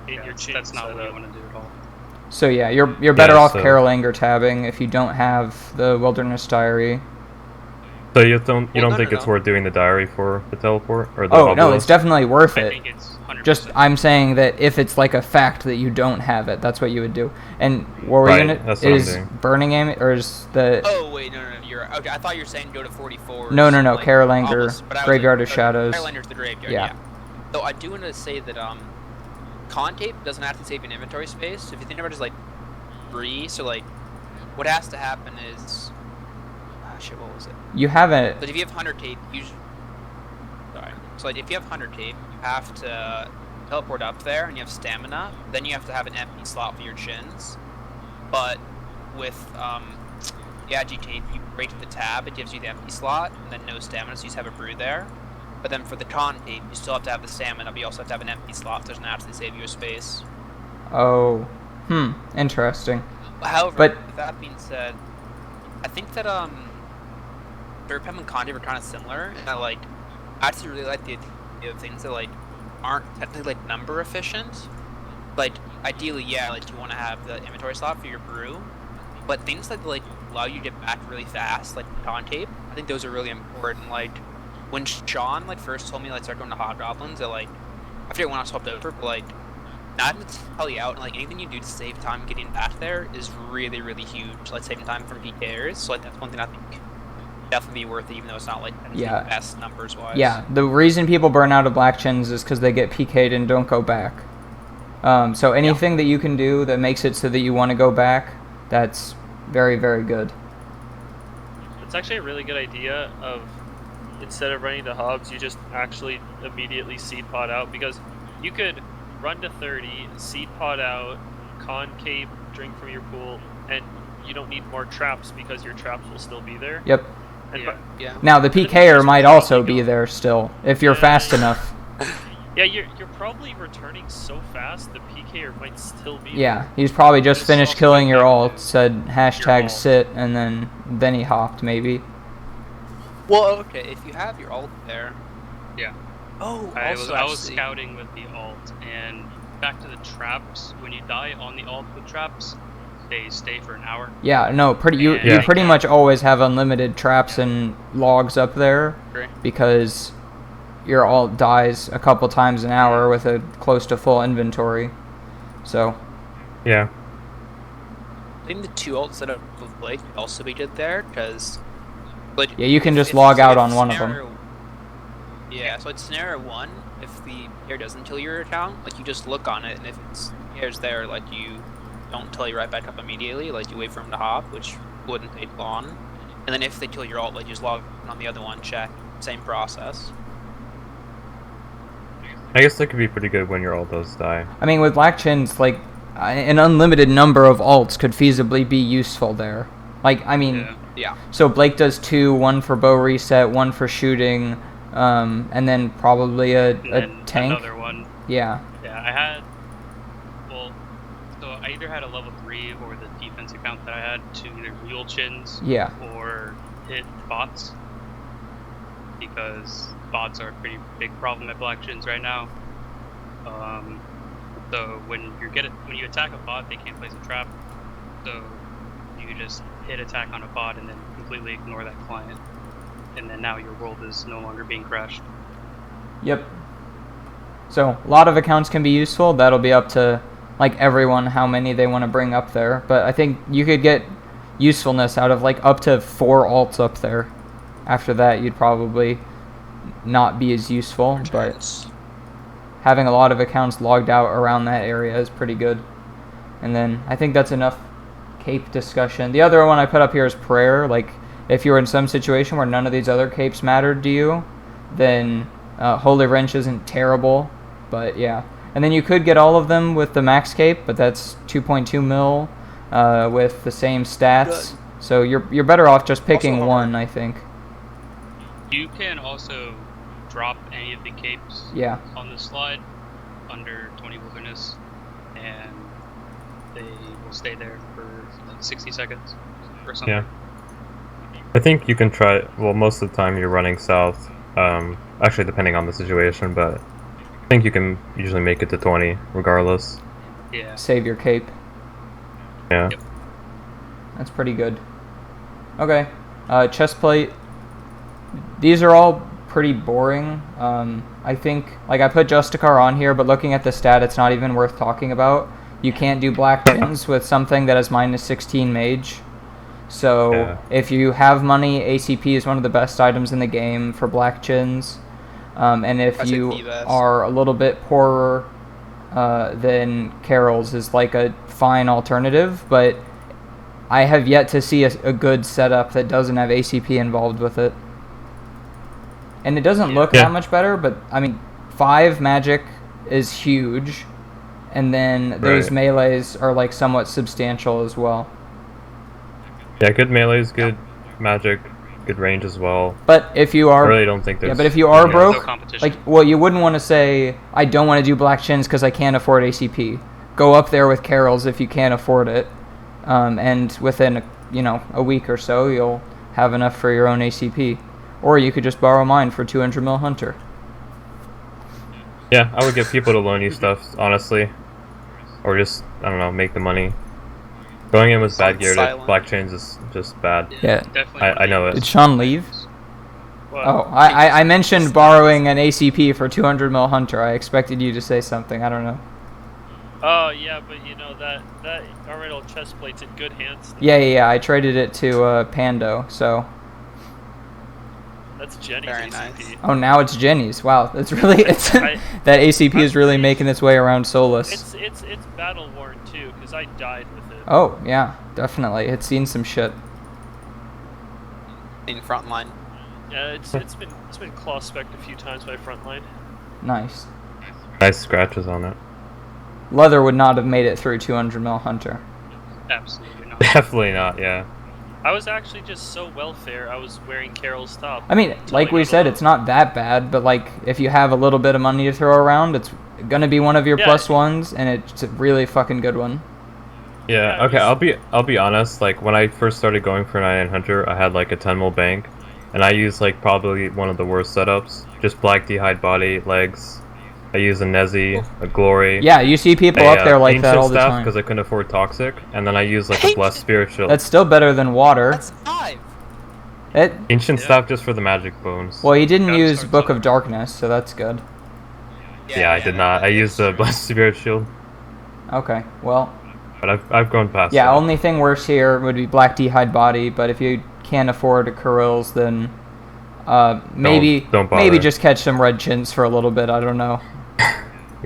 in your chin That's not what setup. you want to do at all. So yeah, you're better Yeah, off so- Carol Anger tabbing if you don't have the Wilderness Diary. So you don't Well, no, think no, it's no. worth doing the diary for the teleport or the Oh no, obelisk? it's definitely worth I it. think it's 100%. Just I'm saying that if it's like a fact that you don't have it, that's what you would do. And what we're Right, gonna that's what I'm is doing. burning aim or is the Oh wait, no, you're right. Okay. I thought you were saying go to 44. No, like, Carol Anger, almost, but I was Graveyard like, of Shadows. Carol Anger's the graveyard. Yeah. Yeah. Though I do want to say that con tape doesn't have to save an inventory space. So if you think about it as like free, so like what has to happen is, shit, what was it? You haven't. But if you have 100 tape, sorry. So like if you have 100 tape, you have to teleport up there, and you have stamina. Then you have to have an empty slot for your chins. But with the Agi tape, you break the tab, it gives you the empty slot, and then no stamina, so you just have a brew there. But then for the con tape, you still have to have the stamina, but you also have to have an empty slot, so it doesn't actually save you a space. Oh, interesting. However, But- with that being said, I think that Derpem and Conde were kind of similar, and I like actually really like the idea of things that like aren't technically like number efficient. Like ideally, yeah, like you want to have the inventory slot for your brew, but things that like allow you to get back really fast, like con tape, I think those are really important. Like when Sean like first told me like start going to hobgoblins, I like I forget when I swapped over, but like not to tell you out, like anything you do to save time getting back there is really, really huge. Like saving time from PKers, so like that's one thing I think definitely be worth it, even though it's not like Yeah. the best numbers wise. Yeah, the reason people burn out of Black Chins is because they get PK'd and don't go back. So anything that you can do that makes it so that you want to go back, that's very, very good. It's actually a really good idea of instead of running to hubs, you just actually immediately seed pod out, because you could run to 30, seed pod out, concave, drink from your pool, and you don't need more traps because your traps will still be there. Yep. And Yeah. Yeah. Now the then PKer just might probably also be go- there still if you're Yeah. fast enough. Yeah, you're probably returning so fast the PKer might still be Yeah, he's probably just Just finished also killing your back alt, to said hashtag alt. sit, and then he hopped maybe. Well, okay, if you have your ult there. Yeah. Oh, I was actually- scouting with the alt, and back to the traps. When you die on the alt with traps, they stay for an hour. Yeah, no, you Yeah. pretty much always have unlimited traps and logs up there Agree. because your alt dies a couple times an hour with a close to full inventory. So Yeah. I think the two ults that have Blake could also be good there, because like yeah, you can just log out on one of them. Yeah, so it's scenario 1. If the player doesn't kill your account, like you just look on it, and if it's player's there, like you don't tell you right back up immediately. Like you wait for him to hop, which wouldn't take long. And then if they kill your alt, like you just log on the other one, check, same process. I guess that could be pretty good when your alt does die. I mean, with Black Chins, like an unlimited number of alts could feasibly be useful there. Like, I mean, Yeah. Yeah. so Blake does 2, 1 for bow reset, 1 for shooting, and then probably a And then tank. another one. Yeah. Yeah, I had. Well, so I either had a level 3 or the defense account that I had to either mule chins Yeah. or hit bots, because bots are a pretty big problem at Black Chins right now. So when you attack a bot, they can't place a trap. So you just hit attack on a bot and then completely ignore that client, and then now your world is no longer being crashed. Yep. So a lot of accounts can be useful. That'll be up to like everyone how many they want to bring up there. But I think you could get usefulness out of like up to 4 alts up there. After that, you'd probably not be as useful. But Returns. having a lot of accounts logged out around that area is pretty good. And then I think that's enough cape discussion. The other one I put up here is prayer. Like if you're in some situation where none of these other capes mattered to you, then Holy Wrench isn't terrible. But yeah. And then you could get all of them with the max cape, but that's 2.2 mil with the same stats. Good. So you're better off just picking Also, one, I think. You can also drop any of the capes Yeah. on the slide, under 20 wilderness, and they will stay there for like 60 seconds or something. Yeah. I think you can try. Well, most of the time you're running south. Actually, depending on the situation, but I think you can usually make it to 20 regardless. Yeah. Save your cape. Yeah. Yep. That's pretty good. Okay. Chestplate. These are all pretty boring. I think, like, I put Justicar on here, but looking at the stat, it's not even worth talking about. You can't do black chins with something that has minus 16 mage. So Yeah. if you have money, ACP is one of the best items in the game for black chins. And if I say the you best. are a little bit poorer, then Carol's is like a fine alternative, but I have yet to see a good setup that doesn't have ACP involved with it. And it doesn't look Yeah. that much better, but I mean, 5 magic is huge, and then those Right. melees are like somewhat substantial as well. Yeah, good melees, good magic, good range as well. But if you I are really don't think there's. yeah, but if you are yeah. broke, No competition. like, well, you wouldn't want to say, I don't want to do black chins because I can't afford ACP. Go up there with Carol's if you can't afford it, and within a week or so, you'll have enough for your own ACP. Or you could just borrow mine for 200 mil hunter. Yeah, I would get people to loan you stuff, honestly, or just I don't know, make the money. Going in with bad gear to Silent. black chains is just bad. Yeah. Definitely. I know it. Did Sean leave? What? Oh, I mentioned borrowing an ACP for 200 mil hunter. I expected you to say something. I don't know. Oh yeah, but that orbital chest plate's in good hands. Yeah. I traded it to Pando. So. That's Jenny's Very ACP. nice. Oh, now it's Jenny's. Wow, that's really that ACP is really making its way around Solus. It's battle worn too, because I died with it. Oh yeah, definitely. It's seen some shit. In frontline. Yeah, it's been claw specced a few times by frontline. Nice. Nice scratches on it. Leather would not have made it through 200 mil hunter. Absolutely not. Definitely not. Yeah. I was actually just so welfare. I was wearing Carol's top. I mean, like we said, it's not that bad, but like if you have a little bit of money to throw around, it's gonna be one of your Yeah. plus ones, and it's a really fucking good one. Yeah. Yeah, Okay. it's- I'll be honest. Like when I first started going for 9900, I had like a 10 mil bank, and I used like probably one of the worst setups. Just black d'hide body legs. I used a Nezi, a Glory. Yeah, you see people a, up there like that Ancient all the staff time. because I couldn't afford toxic, and then I used like a blessed spirit shield. That's still better than water. That's 5. Ancient Yeah. staff just for the magic bones. Well, he didn't Gotta use start Book of somewhere. Darkness, so that's good. Yeah, I did not. I used the blessed spirit shield, Okay, well, but I've gone past. yeah, that. only thing worse here would be black d'hide body, but if you can't afford Kurils, then maybe don't bother. maybe just catch some red chins for a little bit. I don't know.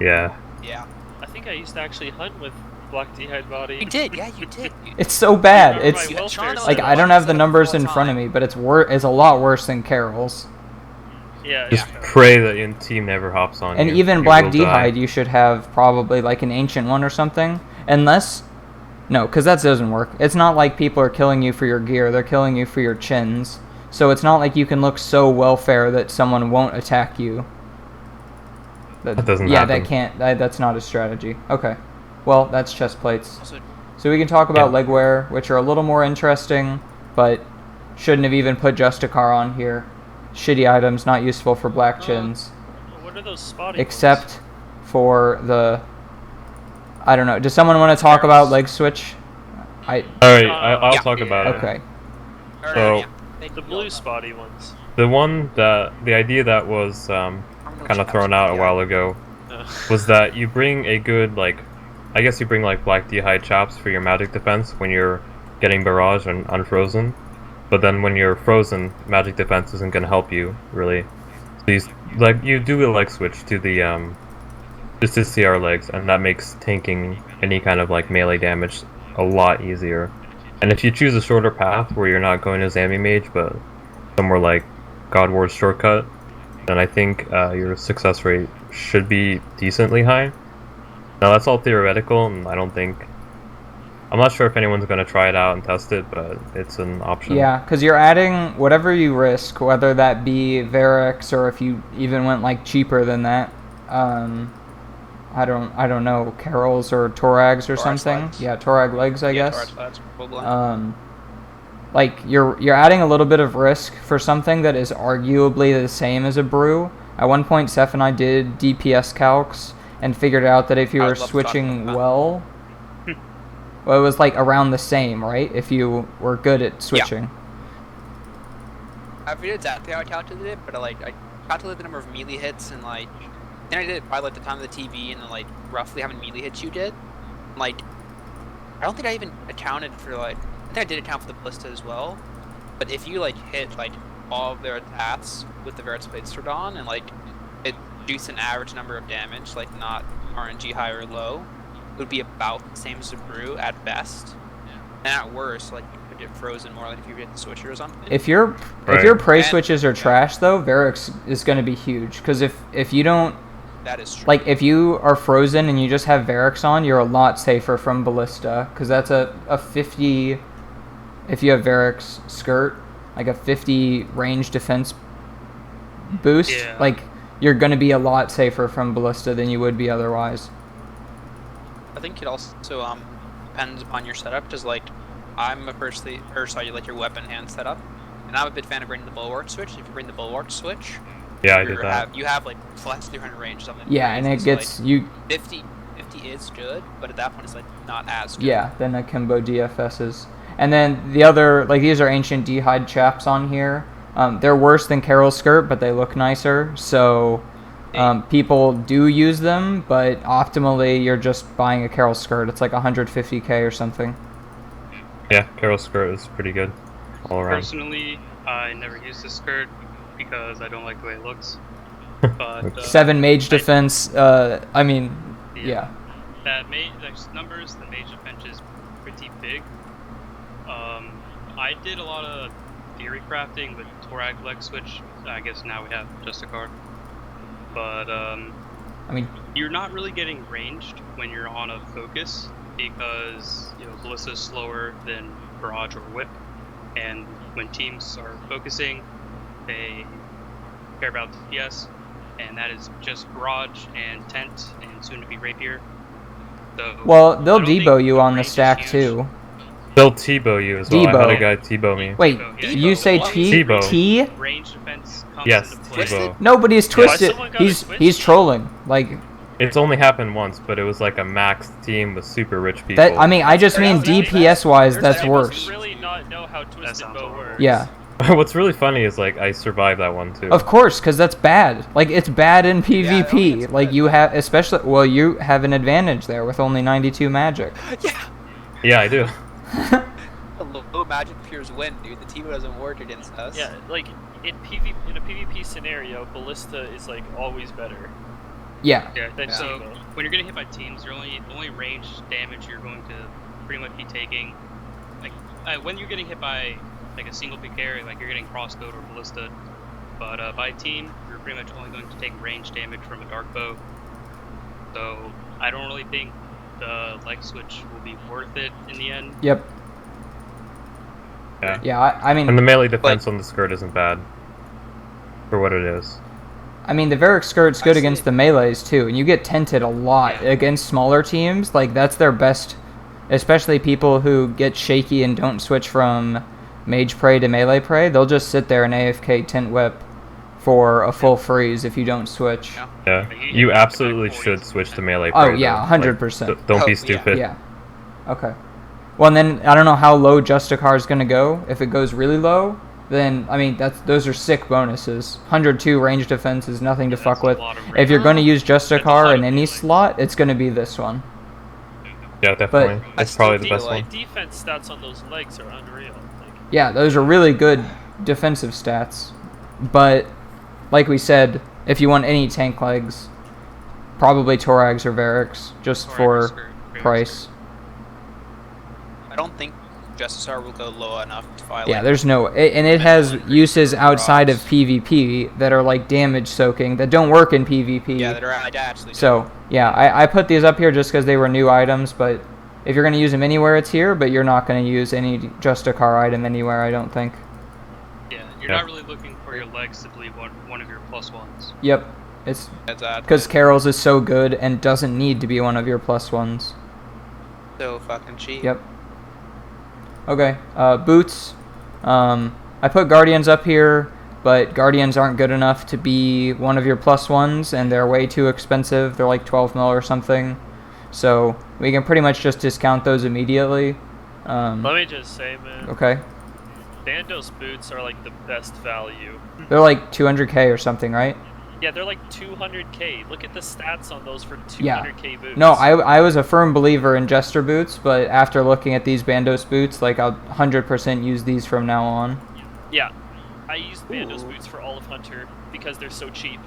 Yeah. Yeah. I think I used to actually hunt with black d'hide body. You did, yeah, you did. It's so bad. Remember It's my welfare Sean like setup? I don't have the Set up numbers all in the front of time. me, but it's a lot worse than Carol's. Yeah. Just yeah. pray that your team never hops on And you. even You black will die. d'hide, you should have probably like an ancient one or something. Unless, no, because that doesn't work. It's not like people are killing you for your gear; they're killing you for your chins. So it's not like you can look so welfare that someone won't attack you. That doesn't Yeah, happen. that can't. That's not a strategy. Okay, well, that's chest plates. Also, So we can talk about Yeah. legwear, which are a little more interesting, but shouldn't have even put Justicar on here. Shitty items, not useful for black chins, What are those spotty except for the. I don't know. Does someone want to talk about leg switch? All right, I'll Yeah. talk about it. Okay. So- ones? The blue spotty ones. The idea that was kind of thrown out a while ago was that you bring a good I guess you bring like black d'hide chops for your magic defense when you're getting barrage and unfrozen, but then when you're frozen, magic defense isn't going to help you really. So you do a leg switch to the just to CR legs, and that makes tanking any kind of like melee damage a lot easier. And if you choose a shorter path where you're not going to Zambi Mage, but somewhere like God Wars shortcut, then I think your success rate should be decently high. Now that's all theoretical, and I'm not sure if anyone's going to try it out and test it, but it's an option. Yeah, because you're adding whatever you risk, whether that be Varix or if you even went like cheaper than that. I don't know, Carol's or Torags or Torag something. sleds. Yeah, Torag legs, I Yeah, guess. Torag sleds, probably. Like you're adding a little bit of risk for something that is arguably the same as a brew. At one point, Ceph and I did DPS calcs and figured out that if you I were would love to talk switching about that. well, it was like around the same, right? If you were good at switching. I forget exactly how I calculated it, but I calculated the number of melee hits and like then I did it by like the time of the TV and then like roughly how many melee hits you did. Like I don't think I even accounted for like I think I did account for the ballista as well. But if you like hit like all of their attacks with the Chestplate stored on and like it shoots an average number of damage, like not RNG high or low, it would be about the same as a brew at best. And at worst, like you could get frozen more like if you hit the switcher or something. If your prey switches are trash though, Varix is going to be huge because if you don't That is true. like if you are frozen and you just have Varix on, you're a lot safer from ballista because that's a 50. If you have Varix skirt, like a 50 range defense boost, Yeah. like you're going to be a lot safer from ballista than you would be otherwise. I think it also depends upon your setup, because like I'm a like your weapon hand setup, and I'm a big fan of bringing the bulwark switch. If you bring the bulwark switch, Yeah, I did that. you have like plus 300 range or something. Yeah, and it So, gets like, you. 50 is good, but at that point it's like not as good. Yeah, then akimbo DFSs. And then the other, like these are ancient D'hide chaps on here. They're worse than Carol's skirt, but they look nicer. So people do use them, but optimally you're just buying a Carol skirt. It's like 150k or something. Yeah, Carol's skirt is pretty good all around. Personally, I never use this skirt because I don't like the way it looks. But 7 mage defense. I mean, yeah. That those numbers, the mage defense is pretty big. I did a lot of theory crafting with Torag leg switch. I guess now we have just a card. But I mean, you're not really getting ranged when you're on a focus because Ballista's slower than Barrage or Whip, and when teams are focusing, they care about DPS, and that is just Barrage and Tent and soon to be Rapier. So well, I they'll don't think debo you on the range is stack huge. too. They'll T-bow you as well. I had a Debo. guy T-bow me. Wait, Yeah, you say What? T? T-bow. T? Range defense comes Yes, into play. T-bow. Nobody's twisted. someone gotta He's switch? he's trolling. Like It's only happened once, but it was like a maxed team with super rich people. that. I mean, I just mean DPS wise, that's They worse. must really not know how Twisted sounds Bow horrible. works. Yeah, What's really funny is like I survived that one too. of course, because that's bad. Like it's bad in PvP. it's Like bad. you have, especially, well, you have an advantage there with only 92 magic. Yeah. Yeah, I do. Low magic peers win, dude. The team doesn't work against us. Yeah, like in a PvP scenario, Ballista is like always better. Yeah, Yeah, Then so T-bow. when you're getting hit by teams, the only range damage you're going to pretty much be taking, like when you're getting hit by like a single pick carry, like you're getting crossbowed or ballista, but by team, you're pretty much only going to take range damage from a dark bow. So I don't really think the leg switch will be worth it in the end. yep, Yeah. yeah. I mean, And the melee defense on the skirt isn't bad for what it is. I mean, the Varix skirt's good I against see. the melees too, and you get tented a lot Yeah. against smaller teams. Like that's their best, especially people who get shaky and don't switch from mage prey to melee prey. They'll just sit there and AFK tent whip for a full freeze if you don't switch. Yeah. Yeah, Like, you you get absolutely back should 40s. switch to melee. Oh, prey, yeah, though. 100%. Don't Oh, be yeah. stupid. Yeah. Okay. Well, and then I don't know how low Justicar is gonna go. If it goes really low, then I mean those are sick bonuses. 102 range defense is nothing to That's fuck a with. lot of If you're range. going to use That's a lot Justicar of in any melee. slot, it's going to be this one. Yeah, definitely. I That's still probably the feel best like- one. Defense stats on those legs are unreal. Like, Yeah, those are really good defensive stats. But like we said, if you want any tank legs, probably Torags or Varix, just Torag for skirt, Varix price. skirt. I don't think Justice R will go low enough to file. Yeah, there's no, and it has uses outside of PvP that are like damage soaking that don't work in PvP. Yeah, that are I actually. do. So yeah, I put these up here just because they were new items, but if you're going to use them anywhere, it's here. But you're not going to use any Justicar item anywhere, I don't think. Yeah, you're Yeah. not really looking for your legs to be one of your plus ones. Yep. It's That's odd. because Carol's is so good and doesn't need to be one of your +1s. So fucking cheap. Yep. Okay, boots. I put Guardians up here, but Guardians aren't good enough to be one of your +1s, and they're way too expensive. They're like 12 mil or something. So we can pretty much just discount those immediately. Let me just say, man. Okay. Bandos boots are like the best value. They're like 200k or something, right? Yeah, they're like 200k. Look at the stats on those for 200k Yeah. boots. No, I was a firm believer in Jester boots, but after looking at these Bandos boots, like I'll 100% use these from now on. Yeah, I used Bandos boots for all of Hunter because they're so cheap.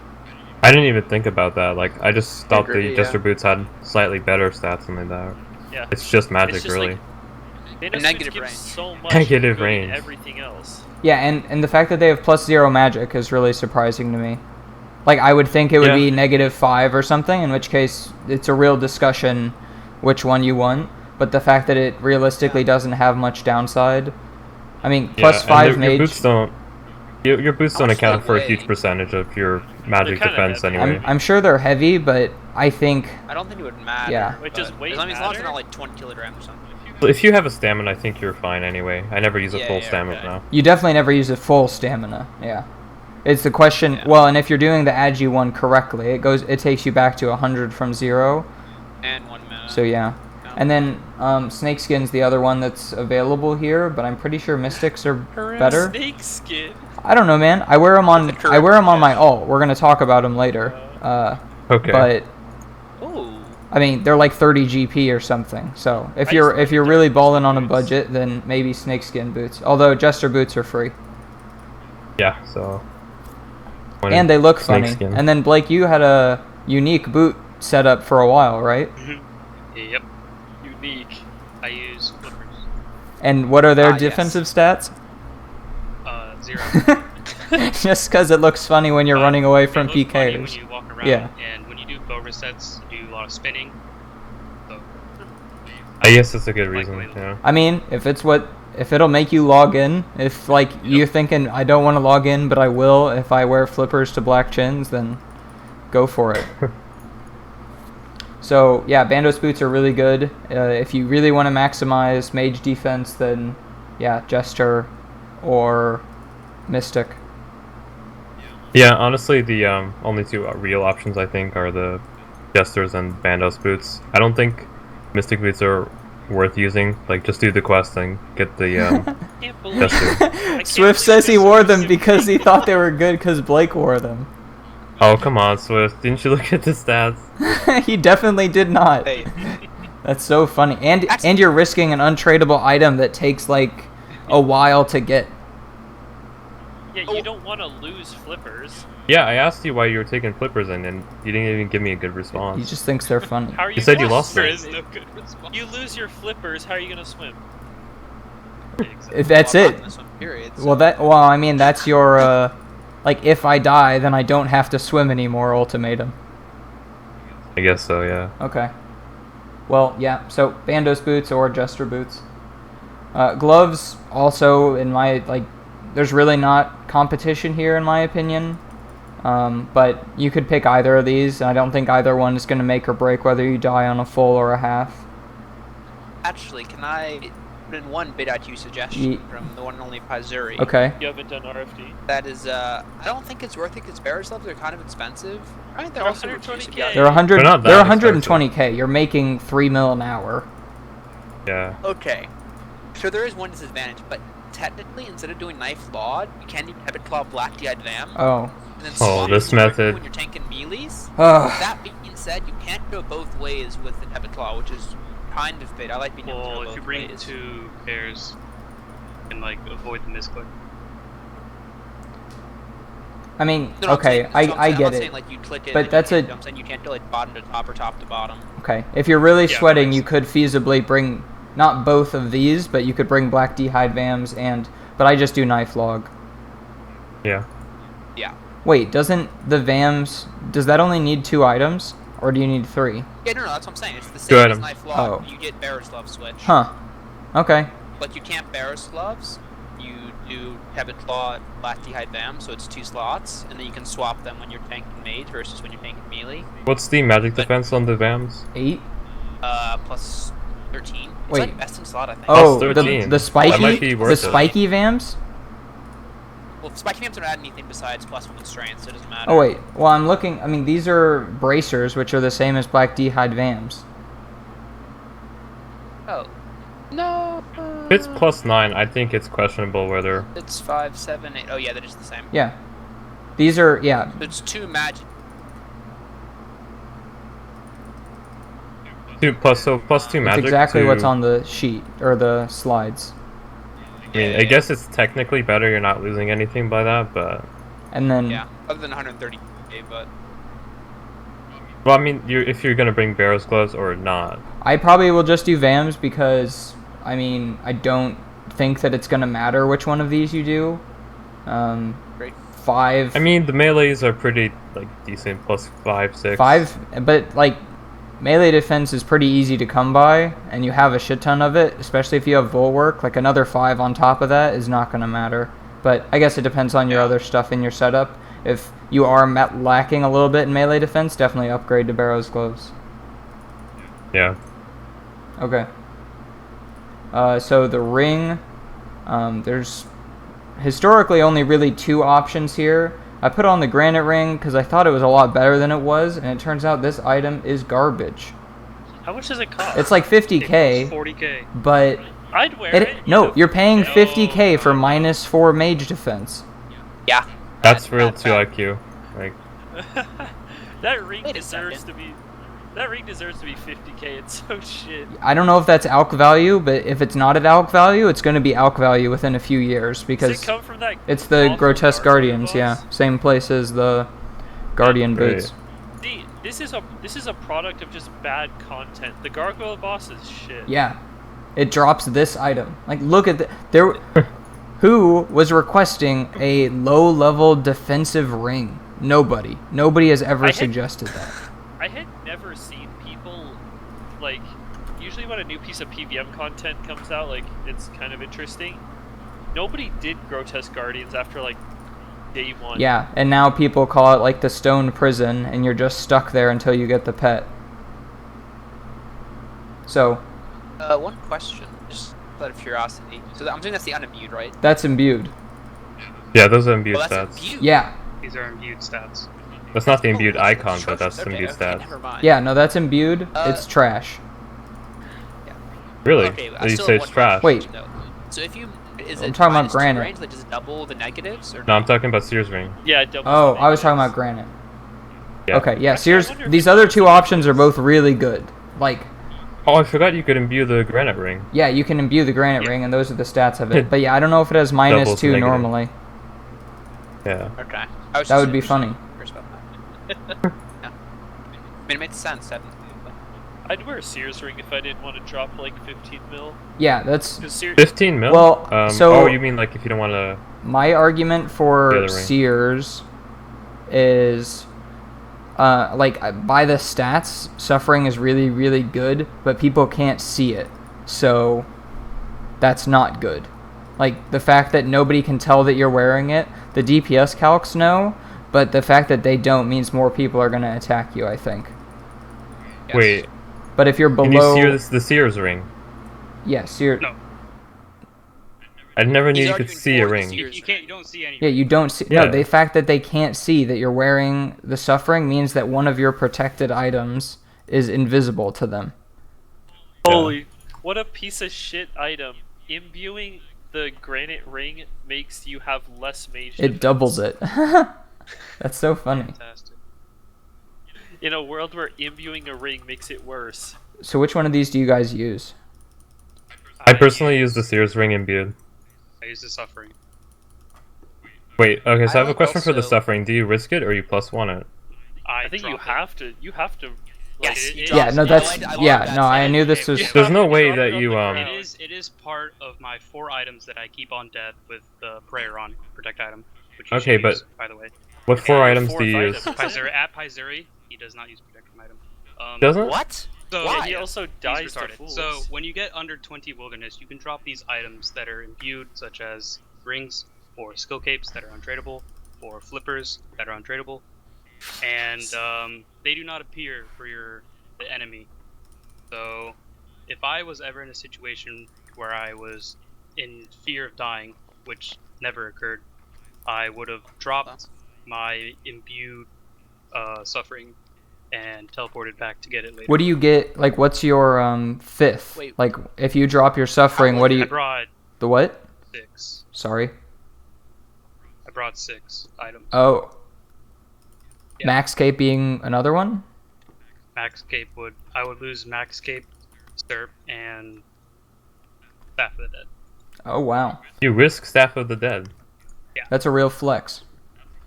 I didn't even think about that. Like, I just thought agree, the Jester yeah. boots had slightly better stats than that. Yeah. It's just magic, It's just really. like, Bandos Negative boots give range. so much Negative good in range. everything else. Yeah, and the fact that they have +0 magic is really surprising to me. Like, I would think it would Yeah. be -5 or something, in which case it's a real discussion which one you want. But the fact that it realistically doesn't have much downside. I mean, +5 your mage. boots don't. Your boots How don't much do account they for a weigh? huge percentage of your magic kinda defense heavy. anyway. I'm sure they're heavy, but I think I don't think it would matter. Yeah. Wait, does but weight as long as matter? it's not like 20 kilograms or something. If you have a stamina, I think you're fine anyway. I never use a Yeah, full yeah, stamina okay. now. you definitely never use a full stamina. Yeah. It's the question. Yeah. Well, and if you're doing the Agi one correctly, it takes you back to 100 from 0. And 1 minute. So yeah. No. And then Snakeskin's the other one that's available here, but I'm pretty sure Mystics are better. Snake skin. I don't know, man. I wear them on That's the I wear 'em on my correct alt. We're gonna talk about them later. Okay. But Ooh. I mean, they're like 30 GP or something. So if I you're just if you're like really Jester balling on a boots. budget, then maybe Snakeskin boots. Although Jester boots are free. yeah, so. And they look funny. Snakeskin. And then Blake, you had a unique boot set up for a while, right? Yep. Unique. I use flippers. And what are their Ah, yes. defensive stats? 0. Just because it looks funny when you're running away from They look funny when PKers. you walk around, Yeah. and when you do bow resets, you do a lot of spinning. So, I guess that's a good Like reason. Layla. Yeah. I mean, if it'll make you log in, if like you're thinking I don't want to log in, but I will if I wear flippers to black chins, then go for it. So yeah, Bandos boots are really good. If you really want to maximize mage defense, then yeah, Jester or Mystic. Yeah, honestly, the only two real options I think are the Jesters and Bandos boots. I don't think Mystic boots are worth using. Like, just do the quest and get the Can't believe Jester. I can't Swift believe says he this wore is them so because he cheap. thought they were good because Blake wore them. Oh, come on, Swift. Didn't you look at the stats? He definitely did not. Hey, That's so funny. And you're risking an untradeable item that takes like a while to get. Yeah, you don't want to lose flippers. Yeah, I asked you why you were taking flippers in, and you didn't even give me a good He response. just thinks they're funny. How are you? You said you gonna lost there them. swim? is no good response. You lose your flippers. How are you gonna swim? If that's well, I'm it. not gonna swim, period, so- Well, I mean, that's your like if I die, then I don't have to swim anymore. Ultimatum. I guess so, yeah. Okay. Well, yeah. So Bandos boots or Jester boots. Gloves also in my like. There's really not competition here in my opinion. But you could pick either of these, and I don't think either one is going to make or break whether you die on a full or a half. Actually, can I put in one bid out you suggestion from the one and only Pazuri? Okay. You haven't done RFD. That is, I don't think it's worth it because Bear's gloves are kind of expensive. Right? They're They're also 120K. reduced if you have- They're 100. They're not that They're expensive. 120k. You're making 3 mil an hour. Yeah. Okay. So there is one disadvantage, but technically, instead of doing knife laud, you can do Heavy Claw Black DI'd Vam, Oh. and then Oh, swap this it to method. when you're tanking melees. Ugh. That being said, you can't go both ways with the Heavy Claw, which is kind of bait. I like being able to Well, go if both you bring ways. 2 pairs, you can like avoid the misclick. I mean, No, no, I'm okay, saying- so I'm I not get saying it. like you click it. But and that's you a- can't, I'm saying you can't do like bottom to top or top to bottom. Okay, if you're really Yeah, sweating, nice. you could feasibly bring not both of these, but you could bring Black D'hide Vams but I just do Knife Log. Yeah. Yeah. Wait, doesn't the Vams, does that only need 2 items? Or do you need 3? Yeah, no, that's what I'm saying. It's the Two same as items. knife log. Oh. You get Bear's glove switch. Huh. Okay. But you can't Bear's gloves. You do Heaven Claw and Black D'Hide Bam, so it's 2 slots, and then you can swap them when you're tanking mage versus when you're tanking melee. What's the magic But- defense on the VAMs? 8. Plus 13. It's Wait. like best in slot, I think. Oh, Plus the 13. the spiky, That might be the worth it. spiky vamps. Well, Spiky Vamps don't add anything besides +1 strength, so it doesn't matter. Oh wait, well I'm looking. I mean, these are bracers, which are the same as Black D'Hide vamps. Oh. No. If it's +9, I think it's questionable whether. It's 5, 7, 8. Oh yeah, they're just the same. Yeah, these are yeah. It's 2 magic. Plus 2 magic. That's exactly to- what's on the sheet or the slides. I mean, I guess it's technically better. You're not losing anything by that, but. And then Yeah, other than 130k, but Well, I mean, if you're gonna bring Barrow's gloves or not. I probably will just do vams because I mean I don't think that it's gonna matter which one of these you do. Great. 5. I mean, the melees are pretty like decent. +5, 6. 5, but like melee defense is pretty easy to come by, and you have a shit ton of it, especially if you have Bulwark. Like another 5 on top of that is not going to matter. But I guess it depends on your other stuff in your setup. If you are lacking a little bit in melee defense, definitely upgrade to Barrow's Gloves. Yeah. Okay. So the ring, there's historically only really 2 options here. I put on the granite ring because I thought it was a lot better than it was, and it turns out this item is garbage. How much does it cost? It's like 50k, 40k. I'd but wear it. no, you're paying No, 50k for no. -4 mage defense. yeah. That's real That's 2 bad. IQ. Like, That ring Wait a deserves second. to be. That ring deserves to be 50k. It's so shit. I don't know if that's alk value, but if it's not at alk value, it's going to be alk value within a few years Does because it come from that? it's the awful grotesque Gargoyle guardians. Yeah, boss? same place as the guardian Great. boots. See, this is a product of just bad content. The gargoyle boss is shit. Yeah, it drops this item. Like, look at there. Who was requesting a low-level defensive ring? Nobody. Nobody has ever I had- suggested that. I had never seen people like. Usually, when a new piece of PVM content comes out, like it's kind of interesting. Nobody did grotesque guardians after like day 1. Yeah, and now people call it like the stone prison, and you're just stuck there until you get the pet. So One question, just out of curiosity. So I'm assuming that's the unimbued, right? that's imbued. yeah, those are imbued Well, that's stats. imbued. Yeah, These are imbued stats. That's not the imbued Oh, icon, sure, but that's okay, imbued okay, stats. never mind. yeah, no, that's imbued. Uh, It's trash. Really? Okay, I You still say have it's one trash? question, Wait. though. So if you is I'm it talking about minus 2 granite. range, like does it double the negatives or No, I'm talking about Sears Ring. Yeah. Double Oh, the I was talking negatives. about granite. Yeah. Okay, yeah. Actually, I Sears. wonder if These it's other also 2 options are both really good. Like, Oh, I forgot you could imbue the granite ring. yeah, you can imbue the granite Yeah. ring, and those are the stats of it. But yeah, I don't know if it has Doubles -2 negative. normally. Yeah. okay? I was That just would be funny. curious about that. Yeah. I mean, it makes sense. I'd wear a Sears ring if I didn't want to drop like 15 mil. Yeah, that's 'Cause Sears, 15 mil? Well, so- Oh, you mean like if you don't want to... my argument The for other ring. Sears is like by the stats, suffering is really, really good, but people can't see it, so that's not good. Like the fact that nobody can tell that you're wearing it, the DPS calcs know, but the fact that they don't means more people are going to attack you, I think. Yes. Wait, But if you're can you below, see the Sears ring? yeah, Sears. No. I never knew He's you could arguing see a for the ring. Sears You don't see any. Yeah, you don't see. Yeah. No, the fact that they can't see that you're wearing the suffering means that one of your protected items is invisible to them. holy, what a piece of shit item! Imbuing the granite ring makes you have less mage. It defense. doubles it. That's so funny. Fantastic. In a world where imbuing a ring makes it worse. So which one of these do you guys use? I personally use the Sears ring imbued. I use the suffering. Wait, okay, so I have a like question for the also- suffering. Do you risk it or you +1 it? I think you drop it. have to. You have to. Yes, like, he it- drops Yeah, no, it. that's I like yeah, that no, I stat. knew this was. You There's have no to way drop that it on you, the um, ground. It is part of my 4 items that I keep on death with the prayer on protect item. Which Okay, should but- use, by the way, What 4 Yeah, items do fourth you use? item. Pyzeri, at Pyzeri, he does not use protect item. Doesn't? What? So, Why? And he also dies He's to retarded. fools. So when you get under 20 wilderness, you can drop these items that are imbued, such as rings, or skill capes that are untradeable, or flippers that are untradeable, and they do not appear for the enemy. So, if I was ever in a situation where I was in fear of dying, which never occurred, I would have dropped my imbued suffering and teleported back to get it later. What do you get? Like, what's your fifth? Wait. Like, if you drop your suffering, what do I you? brought The what? 6. Sorry. I brought 6 items. Oh. Yeah. Max Cape being another one? Max Cape I would lose Max Cape, Sterp, and Staff of the Dead. Oh, wow. You risk Staff of the Dead. That's a real flex.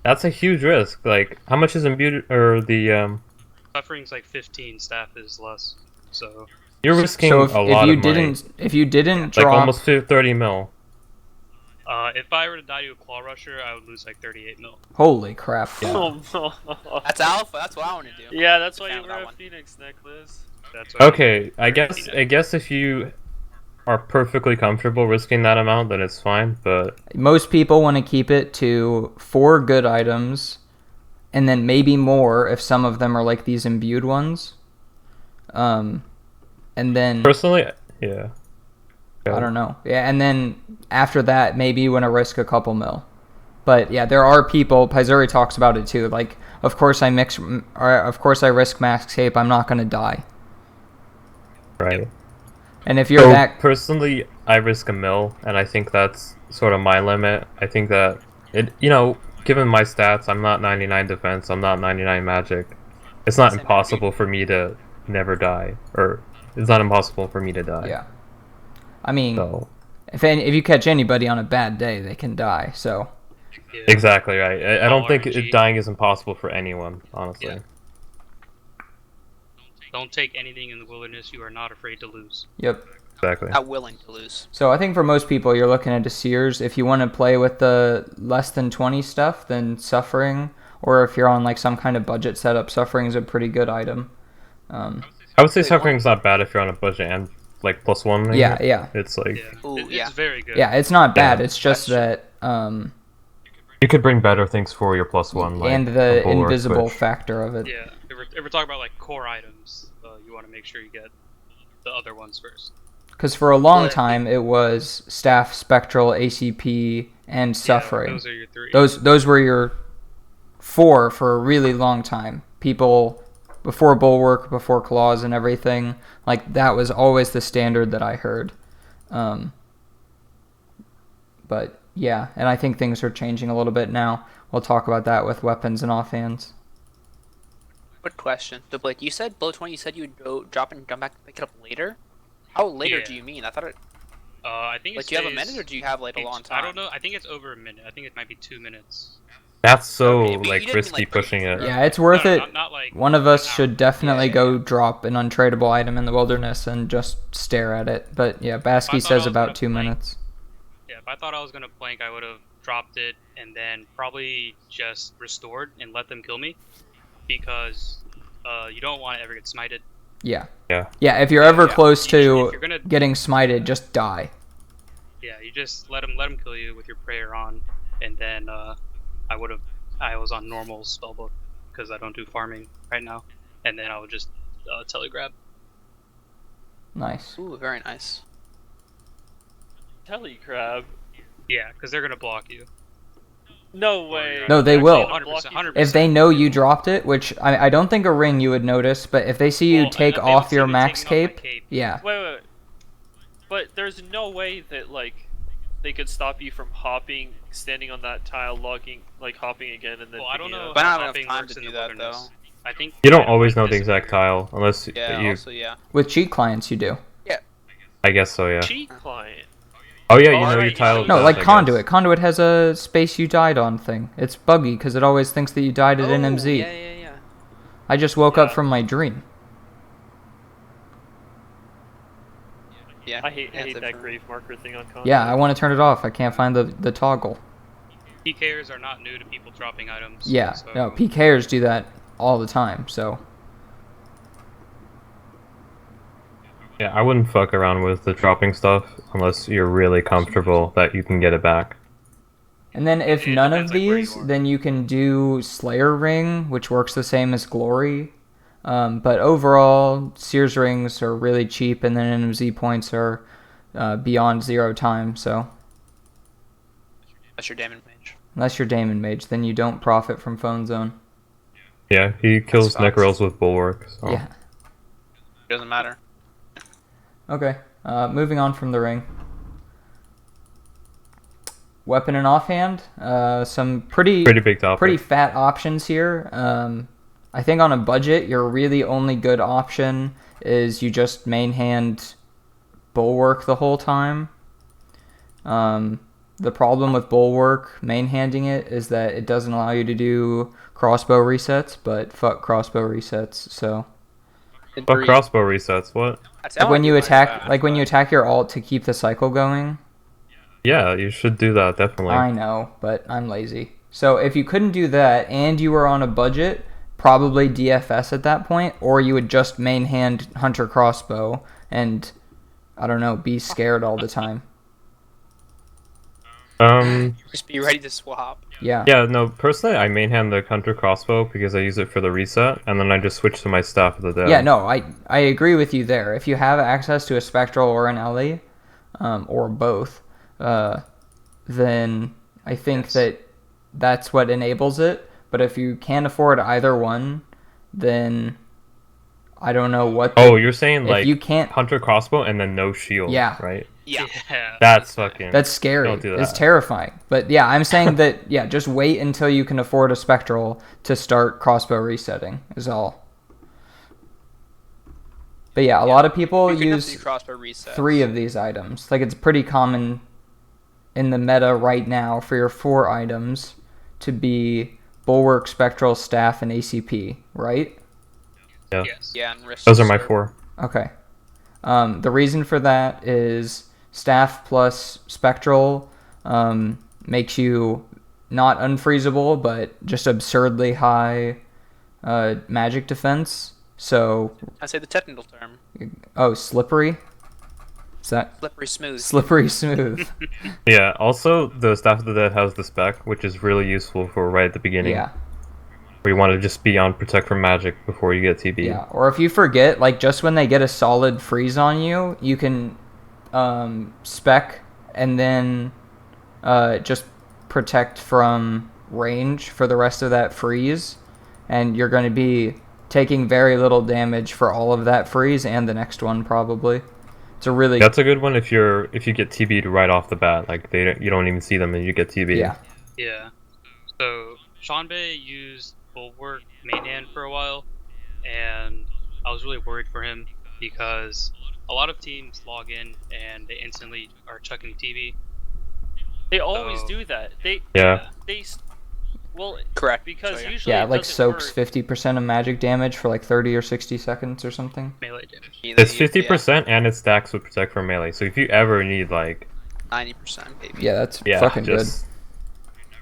That's a huge risk. Like, how much is imbued, or the, Suffering's like 15, Staff is less. So You're risking So a if lot you of didn't, money. if you didn't Like, drop, almost 30 mil. if I were to die to a Claw Rusher, I would lose like 38 mil. holy crap. Oh, no. That's alpha. That's what I want to do. Yeah, that's why Fan you of wear that a one. Phoenix necklace. That's what Okay, I guess if you are perfectly comfortable risking that amount, then it's fine, but Most people want to keep it to 4 good items, and then maybe more if some of them are like these imbued ones. And then personally, yeah. I don't know. Yeah, and then after that, maybe you want to risk a couple mil. But yeah, there are people. Paizuri talks about it too. Like, of course I risk Max Cape. I'm not gonna die. Right. And if you're So, that, personally, I risk a mil, and I think that's sort of my limit. I think that, given my stats, I'm not 99 defense, I'm not 99 magic. It's not Same impossible for me to never die, or it's not impossible for me to die. yeah. I mean, So, if you catch anybody on a bad day, they can die. So Yeah. exactly right. I don't think RNG. dying is impossible for anyone, honestly. Yeah. Don't take anything in the wilderness you are not afraid to lose. yep. Exactly. Not willing to lose. So I think for most people, you're looking at a Sears. If you want to play with the less than 20 stuff, then Suffering, or if you're on like some kind of budget setup, Suffering is a pretty good item. I would say suffering's not bad if you're on a budget and like +1. Yeah, yeah, It's like Yeah. Ooh, It's yeah. very good. yeah. It's not bad. Yeah. It's just that you could bring better things for your +1, like and a the bull or invisible switch. factor of it. Yeah. If we're talking about like core items, you want to make sure you get the other ones first. Because for a long But- time, it was Staff, Spectral, ACP, and Suffering. Yeah, those are your 3. Those were your 4 for a really long time. People before Bulwark, before Claws and everything, like that was always the standard that I heard. But yeah, and I think things are changing a little bit now. We'll talk about that with weapons and offhands. Good question. So Blake, you said below 20. You said you would go drop and come back and pick it up later. How later Yeah. do you mean? I thought it. I think Like, it do you have a stays- minute, or do you have like a long time? I don't know. I think it's over a minute. I think it might be 2 minutes. That's so Okay, but you like didn't mean, risky like, bring it pushing to it. the- Yeah, it's worth No, it. not like One of us an hour. should definitely Yeah, go drop an untradeable item in the wilderness and just stare at it. But yeah, I Basky thought I says was about gonna 2 plank. minutes. Yeah, if I thought I was gonna plank, I would have dropped it and then probably just restored and let them kill me, because you don't want to ever get smited. Yeah. Yeah. Yeah, if you're ever Yeah. close If to you're gonna, getting smited, just die. yeah, you just let them kill you with your prayer on, and then I was on normal spellbook because I don't do farming right now, and then I would just telegrab. Nice. Ooh, very nice. Telecrab? Yeah, because they're gonna block you. No way. No, they Actually, will. they'll block you 100%. If they know you dropped it, which I don't think a ring you would notice, but if they see you Well, take they would off see your me max taking off my cape, cape. yeah. Wait. But there's no way that, like, they could stop you from hopping, standing on that tile, logging, like, hopping again, and then Well, I don't picking it know up. But I how don't have hopping time works to in do the that, wilderness. I think You don't item always might know the exact disappear. tile unless Yeah. you. Also, yeah. With cheat clients, you do. I guess so, yeah. Cheat client. Oh yeah, Oh, you know right, your tile. yeah. No, does, like I guess. Conduit. Conduit has a space you died on thing. It's buggy because it always thinks that you died at NMZ. Yeah. I just woke up Yeah. from my dream. Yeah. I hate that's it that for me. grave marker thing on Constellar. Yeah, I want to turn it off. I can't find the toggle. PKers are not new to people dropping items. Yeah, so no, PKers do that all the time, so. Yeah, I wouldn't fuck around with the dropping stuff unless you're really comfortable that you can get it back. And then if It none of depends, like, where you these, are. then you can do Slayer Ring, which works the same as Glory. But overall, Sears Rings are really cheap, and then NMZ points are beyond 0 time, so That's your Damon Mage. unless you're Damon Mage, then you don't profit from Phone Zone. Yeah, he kills sucks. Necrolls with Bulwark. So. Yeah. Doesn't matter. Okay, moving on from the ring. Weapon and offhand, some pretty Pretty big topic. pretty fat options here. I think on a budget, your really only good option is you just main hand Bulwark the whole time. The problem with Bulwark main handing it is that it doesn't allow you to do crossbow resets, but fuck crossbow resets. So But crossbow resets, what? like when you attack your alt to keep the cycle going. Yeah, you should do that, definitely. I know, but I'm lazy. So if you couldn't do that and you were on a budget, probably DFS at that point, or you would just main hand Hunter Crossbow and, I don't know, be scared all the time. Just be ready to swap. Yeah. Yeah, no, personally, I main hand the Hunter Crossbow because I use it for the reset, and then I just switch to my Staff of the Dead. Yeah, no, I agree with you there. If you have access to a Spectral or an Ellie, or both, then I think that that's what enables it. But if you can't afford either one, then I don't know what. Oh, you're saying like you can't Hunter Crossbow and then no shield, Yeah. right? Yeah. That's fucking... That's scary. Don't do It's that. terrifying. But yeah, I'm saying that just wait until you can afford a Spectral to start crossbow resetting is all. But yeah, a lot of people You can use do crossbow resets. 3 3 of these items. Like it's pretty common in the meta right now for your 4 items to be Bulwark, Spectral, Staff, and ACP, right? Yeah. Yes. Yeah, and wrist Those are my serve. 4. Okay. The reason for that is Staff plus Spectral makes you not unfreezable, but just absurdly high magic defense. So, I say the technical term. slippery? Is that Slippery smooth. slippery smooth? Yeah, also, the Staff of the Dead has the spec, which is really useful for right at the beginning. Yeah. Where you want to just be on Protect from Magic before you get TB. Yeah, or if you forget, like just when they get a solid freeze on you, you can spec and then just protect from range for the rest of that freeze, and you're going to be taking very little damage for all of that freeze and the next one probably. It's a really That's a good one if you get TB'd right off the bat, like you don't even see them and you get TB. yeah. Yeah. So Shawnbay used Bulwark main hand for a while, and I was really worried for him because a lot of teams log in and they instantly are chucking TB. They always So- do that. Yeah. Well, Correct. because So, yeah. usually Yeah, it it like doesn't soaks work. 50% of magic damage for like 30 or 60 seconds or something. Melee damage. It's 50% and it stacks with Protect from Melee. So if you ever need like... 90%, baby. Yeah, that's Yeah, fucking just...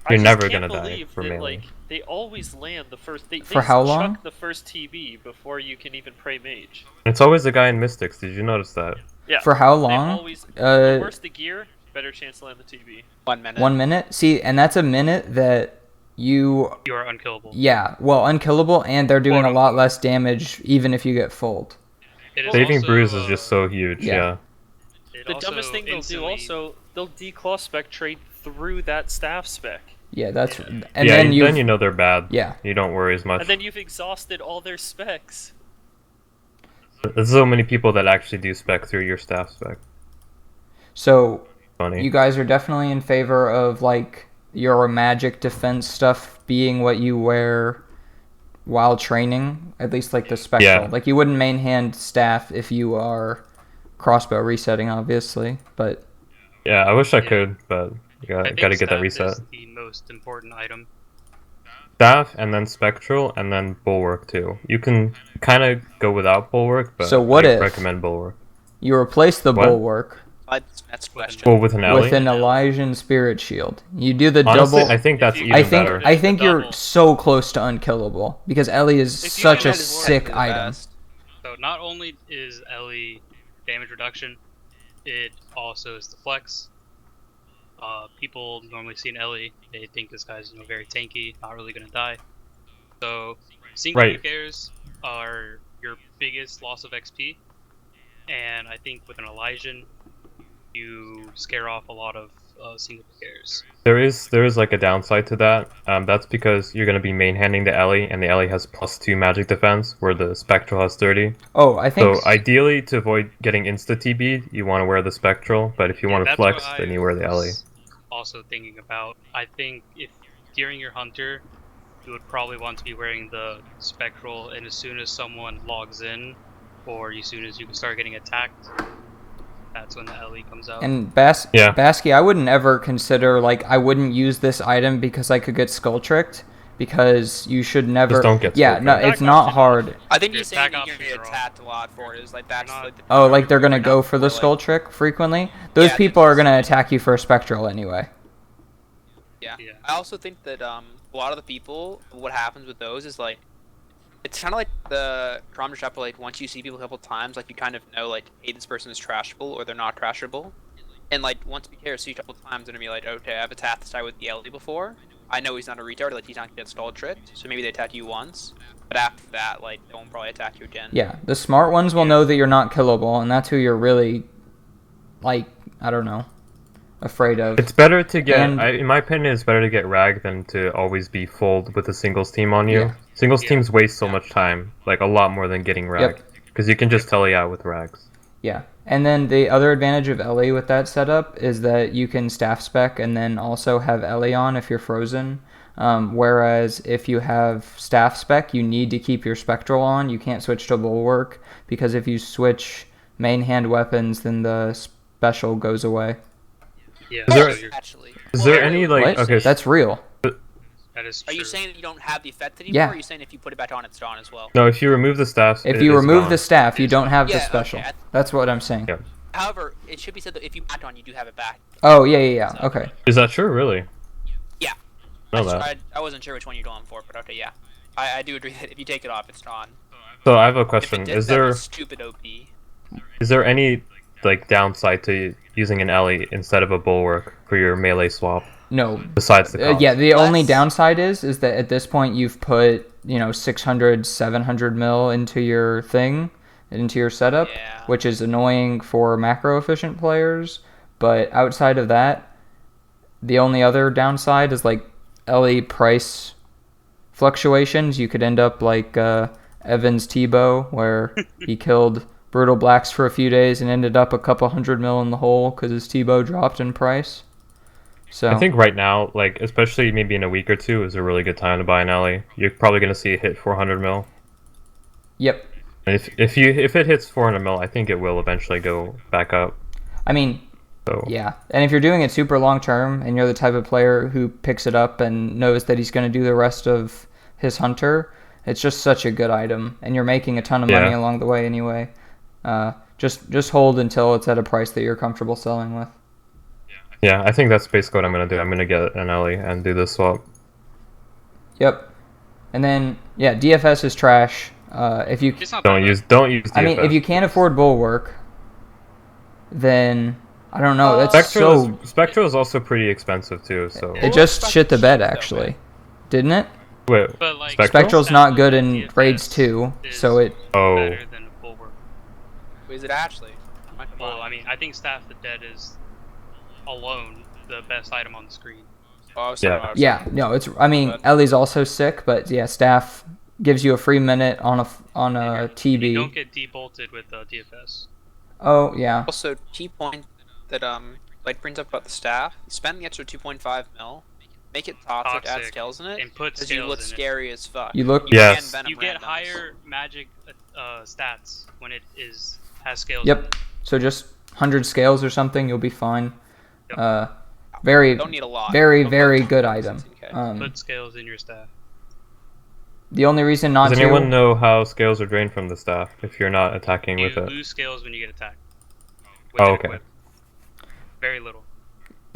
I You're just never can't gonna die believe from that, melee. like, they always land the first. They For how long? Chuck the first TB before you can even pray mage. It's always the guy in Mystics, did you notice that? Yeah. For how They long? always, the worse the gear, better chance to land the TB. 1 minute. 1 minute? See, and that's a minute that you You are unkillable. Yeah, well, unkillable, and they're doing a Quote, lot less damage even if you get fooled. It is Saving also, Bruise is just so huge, yeah. yeah. it The also dumbest thing they'll instantly- do also, they'll declaw spec trade through that staff spec. Yeah, that's and yeah, then then you know they're bad. Yeah. You don't worry as much. And then you've exhausted all their specs. There's so many people that actually do spec through your staff spec. So Funny. you guys are definitely in favor of like your magic defense stuff being what you wear while training, at least like the spectral. Yeah. Like you wouldn't main hand staff if you are crossbow resetting, obviously, but Yeah, I wish I Yeah. could, but you I gotta think get that staff reset. is the most important item. Staff, and then Spectral, and then Bulwark too. You can kind of go without Bulwark, but So what I if- recommend Bulwark. you replace the What? bulwark That's question. Well, with an Ellie? with an Elysian spirit shield. You do the Honestly, double I think that's If you- even I think better. I think The you're double. so close to unkillable because Ellie is If you such do a that, it's sick Technically item. best. So not only is Ellie damage reduction, it also is the flex. people normally see an Ellie, they think this guy's very tanky, not really gonna die. So single Right. players are your biggest loss of XP, and I think with an Elysian, you scare off a lot of single players. There is like a downside to that. That's because you're going to be main handing the Ellie, and the Ellie has +2 magic defense, where the Spectral has 30. Oh, I think. So ideally, to avoid getting insta TB'd, you want to wear the Spectral. But if you want to that's flex, what then I you wear the Ellie. was Also thinking about, I think if during your hunter, you would probably want to be wearing the Spectral, and as soon as someone logs in, or as soon as you can start getting attacked, that's when the LE comes out. And Yeah. Basky, I wouldn't ever consider, like, I wouldn't use this item because I could get skull tricked, because you should never. Just don't get Yeah, skull no, tricked. it's not hard. I think Your he's saying attack you're gonna options get are all- attacked a lot for it. Is like that's Not- like the Oh, like they're gonna right go now, for the or, skull like, trick frequently? Those Yeah, people are that's- gonna attack you for a spectral anyway. Yeah. Yeah. I also think that a lot of the people, what happens with those is like, it's kind of like the Chrono Chestplate. Once you see people a couple times, like you kind of know like, hey, this person is trashable or they're not trashable. And like once we see a couple times, they're gonna be like, okay, I've attacked this guy with the LD before. I know he's not a retard, like he's not gonna get stall tricked. So maybe they attack you once, but after that, like they won't probably attack you again. Yeah, the smart ones will know that you're not killable, and that's who you're really, like, I don't know, afraid of. It's better to get, And- in my opinion, it's better to get Rag than to always be fold with a singles team on you. Yeah. Singles Yeah. teams waste so much time, like a lot more than getting Rag. Yep. Because you can just telly out with Rags. Yeah, and then the other advantage of Ellie with that setup is that you can staff spec and then also have Ellie on if you're frozen. Whereas if you have staff spec, you need to keep your spectral on. You can't switch to bulwark, because if you switch main hand weapons, then the special goes away. Yeah, Is there- so you're- Actually, Is there any, like, What? okay, That's real. that is are you true. saying that you don't have the effect anymore? Yeah. Or are you saying if you put it back on, it's gone as well? no, if you remove the staffs, If it you is remove gone. the staff, you don't have Yeah, the special. okay. That's what I'm saying. Yeah. However, it should be said that if you back on, you do have it back. Oh, yeah. Okay. Is that true, really? Yeah. Know that. I wasn't sure which one you're going for, but okay, yeah. I do agree that if you take it off, it's gone. So I have a If question. it did, Is that'd be there stupid OP. any like downside to using an Ellie instead of a bulwark for your melee swap No. besides the cost? Yeah, the only Let's- downside is that at this point you've put, 600, 700 mil into your thing, into your setup, Yeah. which is annoying for macro efficient players. But outside of that, the only other downside is like LE price fluctuations. You could end up like Evans Tebow, where he killed Brutal Blacks for a few days and ended up a couple hundred mil in the hole because his Tebow dropped in price. So I think right now, like especially maybe in a week or two, is a really good time to buy an Ellie. You're probably going to see it hit 400 mil. Yep. And if it hits 400 mil, I think it will eventually go back up. I mean, So yeah. And if you're doing it super long term and you're the type of player who picks it up and knows that he's going to do the rest of his hunter, it's just such a good item, and you're making a ton of money Yeah. along the way anyway. Just hold until it's at a price that you're comfortable selling with. yeah, I think that's basically what I'm going to do. I'm going to get an Ellie and do this swap. Yep. And then yeah, DFS is trash. If you It's not Don't bad. use DFS. I mean, if you can't afford bulwark, then I don't know. That's Spectral, so. Spectral is also pretty expensive too. So It just Bulwark's shit the cheap, bed though, actually, man. didn't it? wait, But like Spectral? Spectral's not good in DFS raids too, is so it. Oh. better than Bulwark. Is it actually? Well, I mean, I think Staff the Dead is alone the best item on the screen. Oh, Yeah. Yeah, no, it's. I mean, But- Ellie's also sick, but yeah, staff gives you a free minute on a And you TB. don't get debolted with DFS. Oh yeah, Also, key point that Light brings up about the staff: spend the extra 2.5 mil, make it toxic, add Toxic, scales in it, and put because you scales look in it. scary as fuck. You look- Yes. can venom You get randoms. higher magic stats when it has scales. in yep. it. So just 100 scales or something, you'll be fine. Yep. Very, Don't need a lot. very, Don't very go good 10K. item. Put scales in your staff. The only reason not Does to. anyone know how scales are drained from the staff if you're not attacking You with it? lose scales when you get attacked. Oh, an okay. equip. Very little.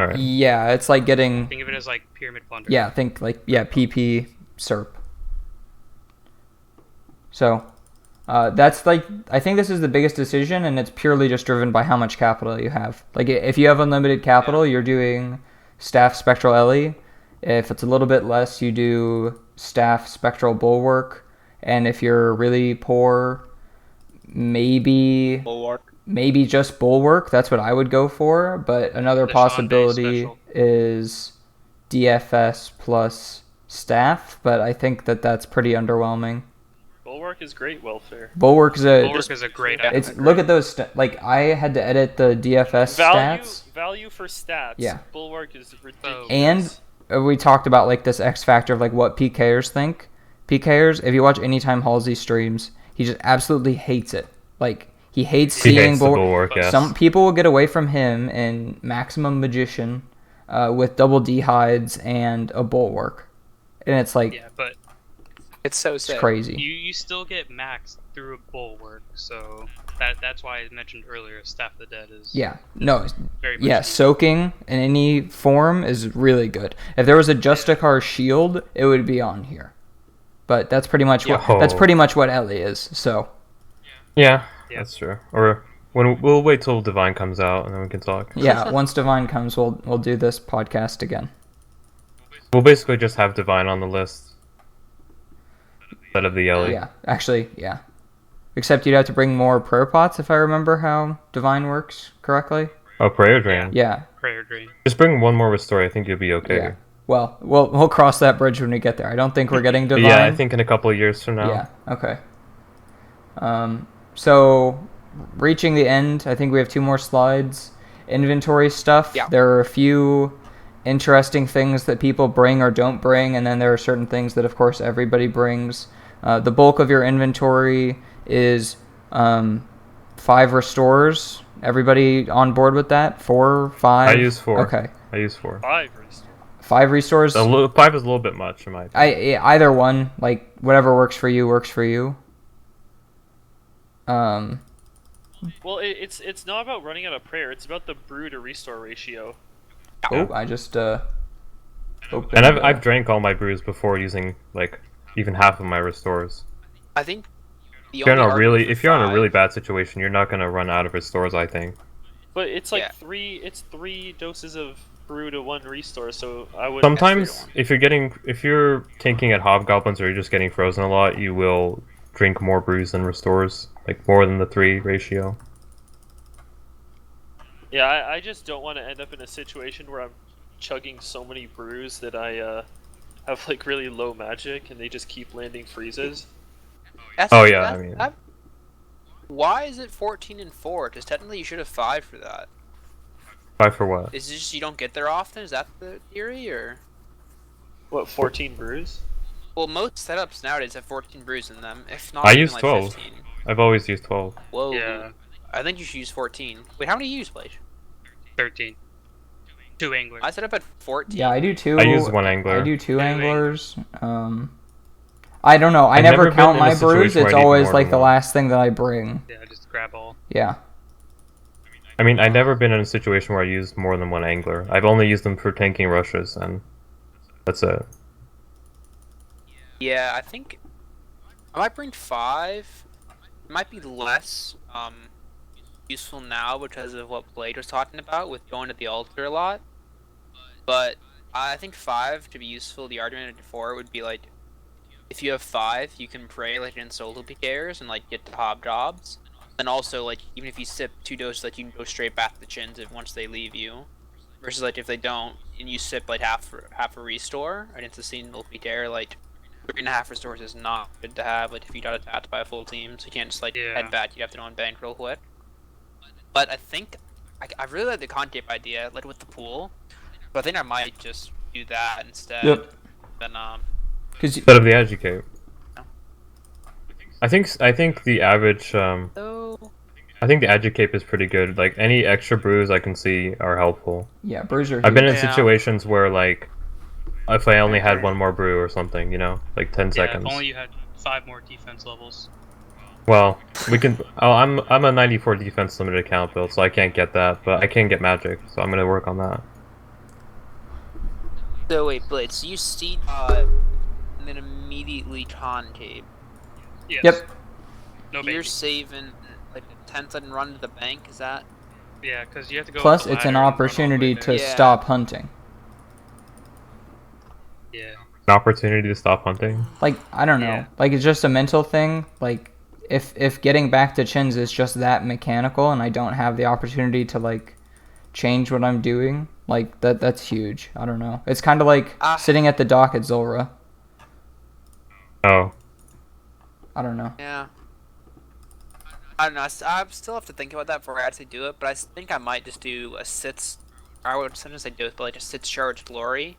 All right. Yeah, it's like getting. Think of it as like pyramid plunder. Yeah, think like PP SERP. So, that's like, I think this is the biggest decision, and it's purely just driven by how much capital you have. Like if you have unlimited capital, you're doing Staff Spectral Ellie. If it's a little bit less, you do Staff Spectral Bulwark. And if you're really poor, maybe just Bulwark. That's what I would go for. But another The possibility Shawnbay special. is DFS plus Staff. But I think that's pretty underwhelming. Bulwark is great welfare. Bulwark is Bulwark is a great item. It's look at those like I had to edit the DFS stats. Value for stats. Yeah. Bulwark is ridiculous. And we talked about like this X factor of like what PKers think. PKers, if you watch Anytime Halsey streams, he just absolutely hates it. Like he hates seeing hates the Bulwark. Yes. Some people will get away from him in Maximum Magician with double D hides and a Bulwark, and it's like Yeah, but It's so it's sick. crazy. you still get maxed through a Bulwark, so that's why I mentioned earlier Staff of the Dead is Yeah, no, very much yeah, soaking in any form is really good. If there was a Justicar shield, it would be on here. But that's pretty much what Ellie is. So Yeah, Yeah. that's true. Or we'll wait till Divine comes out and then we can talk. yeah, once Divine comes, we'll do this podcast again. We'll basically just have Divine on the list instead of the Ellie. Yeah, actually, yeah. Except you'd have to bring more prayer pots if I remember how Divine works correctly. Oh, Prayer Drain. Yeah, Prayer Drain. Just bring one more Restore. I think you'll be okay. yeah. Well, we'll cross that bridge when we get there. I don't think we're getting Divine. Yeah, I think in a couple of years from now. Yeah. Okay. So reaching the end, I think we have 2 more slides. Inventory stuff. Yeah. There are a few interesting things that people bring or don't bring, and then there are certain things that, of course, everybody brings. The bulk of your inventory is 5 restores. Everybody on board with that? 4, 5? I use 4. Okay. I use 4. 5 restore. 5 restores. 5 is a little bit much in my opinion. Either one, like whatever works for you works for you. Well, it's not about running out of prayer. It's about the brew to restore ratio. Oh, I just opened. And I've drank all my brews before using like even half of my restores. I think the If you're only in a really argument if for you're in a five- really bad situation, you're not gonna run out of restores. I think. But it's like Yeah. 3 doses of brew to 1 restore. So I would Sometimes if you're tanking at hobgoblins or you're just getting frozen a lot, you will drink more brews than restores, like more than the 3 ratio. Yeah, I just don't want to end up in a situation where I'm chugging so many brews that I have like really low magic and they just keep landing freezes. Oh, yeah, I mean- Why is it 14 and 4? Because technically you should have 5 for that. 5 for what? Is it just you don't get there often? Is that the theory, or? What, 14 brews? Well, most setups nowadays have 14 brews in them, if not I even use like 12. 15. I've always used 12. Whoa. Yeah, I think you should use 14. Wait, how many do you use, Blake? 13. 2 anglers. I set up at 14. Yeah, I do 2. I use 1 angler. I do 2 Two anglers. I don't know. I I've never never count been in a my brews. situation where It's I need always more like than the one. last thing that I bring. Yeah, just grab all. Yeah. I mean, I've never been in a situation where I used more than 1 angler. I've only used them for tanking rushes, and that's it. Yeah, I think I might bring 5. It might be less useful now because of what Blade was talking about with going to the altar a lot. But I think 5 to be useful. The argument of 4 would be like, if you have 5, you can pray like in solo PKers and like get to hob jobs. And also like even if you sip 2 doses, like you can go straight back to the chins if once they leave you. Versus like if they don't and you sip like half a restore against a single PKer, like 3.5 restores is not good to have. Like if you got attacked by a full team, so you can't just like Yeah. head back. You have to go on bank real quick. But I think I really like the contape idea, like with the pool. But I think I might just do that instead. Yep. Than Because Instead of the educate. I think the average so I think the educate is pretty good. Like any extra brews I can see are helpful. yeah, brews are. I've been in Yeah. situations where like if I only had 1 more brew or something, you know, like 10 Yeah, seconds. if only you had 5 more defense levels. Well, we can. Oh, I'm a 94 defense limited account build, so I can't get that, but I can get magic, so I'm gonna work on that. So wait, Blade, so you seed and then immediately contape. Yes. Yep. No You're baby. saving like a 10-second run to the bank, is that? Yeah, because you have to go. Plus, up the it's an ladder and run all the way opportunity there. to Yeah. stop hunting. Yeah. an opportunity to stop hunting. Like, I don't know. Yeah. Like, it's just a mental thing. Like, if getting back to chins is just that mechanical and I don't have the opportunity to, like, change what I'm doing, like, that's huge. I don't know. It's kind of like sitting at the dock at Zulra. Oh, I don't know. Yeah. I don't know. I still have to think about that before I actually do it, but I think I might just do a sits. I would sometimes I do it, but like just sits charge glory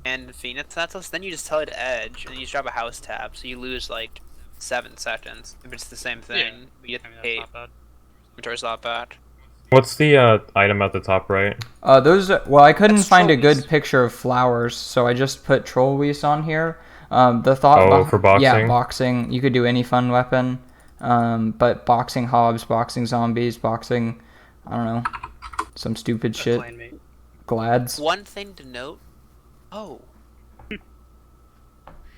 and Phoenix Necklace. Then you just tell it to edge, and you just drop a house tab, so you lose like 7 seconds. If it's the same thing, Yeah. but you get I mean, that's 8. not bad. Inventory's not bad. what's the item at the top right? Well, I couldn't That's find a good trolleys. picture of flowers, so I just put Trollwease on here. The thought Oh, for Yeah, boxing? boxing. You could do any fun weapon. But boxing hobs, boxing zombies, boxing, I don't know, some stupid A shit. clanmate. Glads. One thing to note. Oh.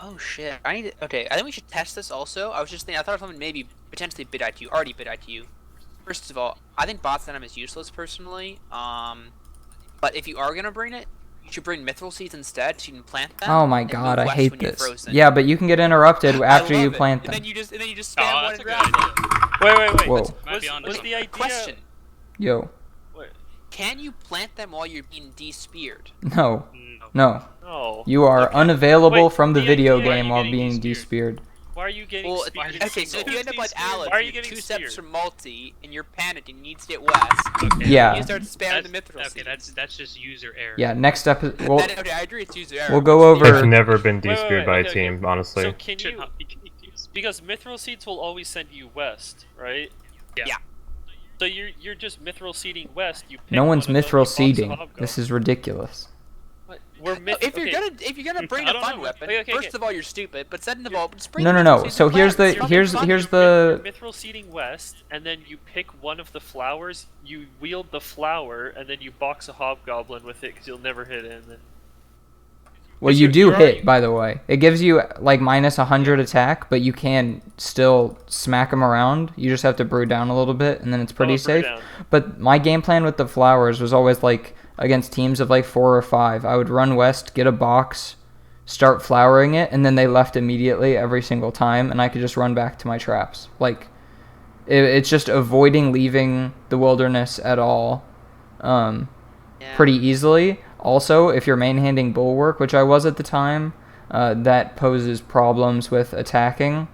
Oh shit. Okay, I think we should test this also. I was just thinking, I thought someone maybe potentially bid at you, already bid at you. First of all, I think bot venom is useless personally. But if you are gonna bring it, you should bring mithril seeds instead, so you can plant them. Oh my and god, move I west hate when you're this. frozen. Yeah, but you can get interrupted after I you love it. plant And them. then you just Oh, spam one that's and a good grab it. idea. Wait. Whoa. Might be onto Was something. the idea? Question: Yo. Wait, can you plant them while you're being de-speared? No. No. No. no. You are Okay. unavailable Wait, from the the video idea- Why are game you while getting being de-speared? de-speared. Why are you getting Well, speared? okay, so if you end up like Alex, Why are you you're getting 2 steps speared? from multi, and you're panicking, you need to get west. Okay, Yeah. You start spamming the mithril Okay, that's just user error. Yeah, next episode. Okay, I agree. It's user error. We'll go over- I've never been Wait, de-speared by a okay. team, honestly. So can Should you? not be confused. Because mithril seeds will always send you west, right? Yeah. So you're just mithril seeding west. You pick No one's one of them, you mithril box a seeding. hobgoblin. This is ridiculous. What? We're No, if you're okay. gonna bring I a don't fun know. weapon, Okay. first of all you're stupid, but second of all, just bring No. mithril seeds So and here's plant the them. here's Something here's fun. the You're mithril seeding west, and then you pick one of the flowers. You wield the flower, and then you box a hobgoblin with it because you'll never hit it. And then Well, you you're- do you're hit, already- by the way. It gives you like minus 100 attack, but you can still smack them around. You just have to brew down a little bit, and then it's pretty brew safe. down. But my game plan with the flowers was always like against teams of like 4 or 5. I would run west, get a box, start flowering it, and then they left immediately every single time, and I could just run back to my traps. Like, it's just avoiding leaving the wilderness at all. Yeah. Pretty easily. Also, if you're main-handing Bulwark, which I was at the time, that poses problems with attacking.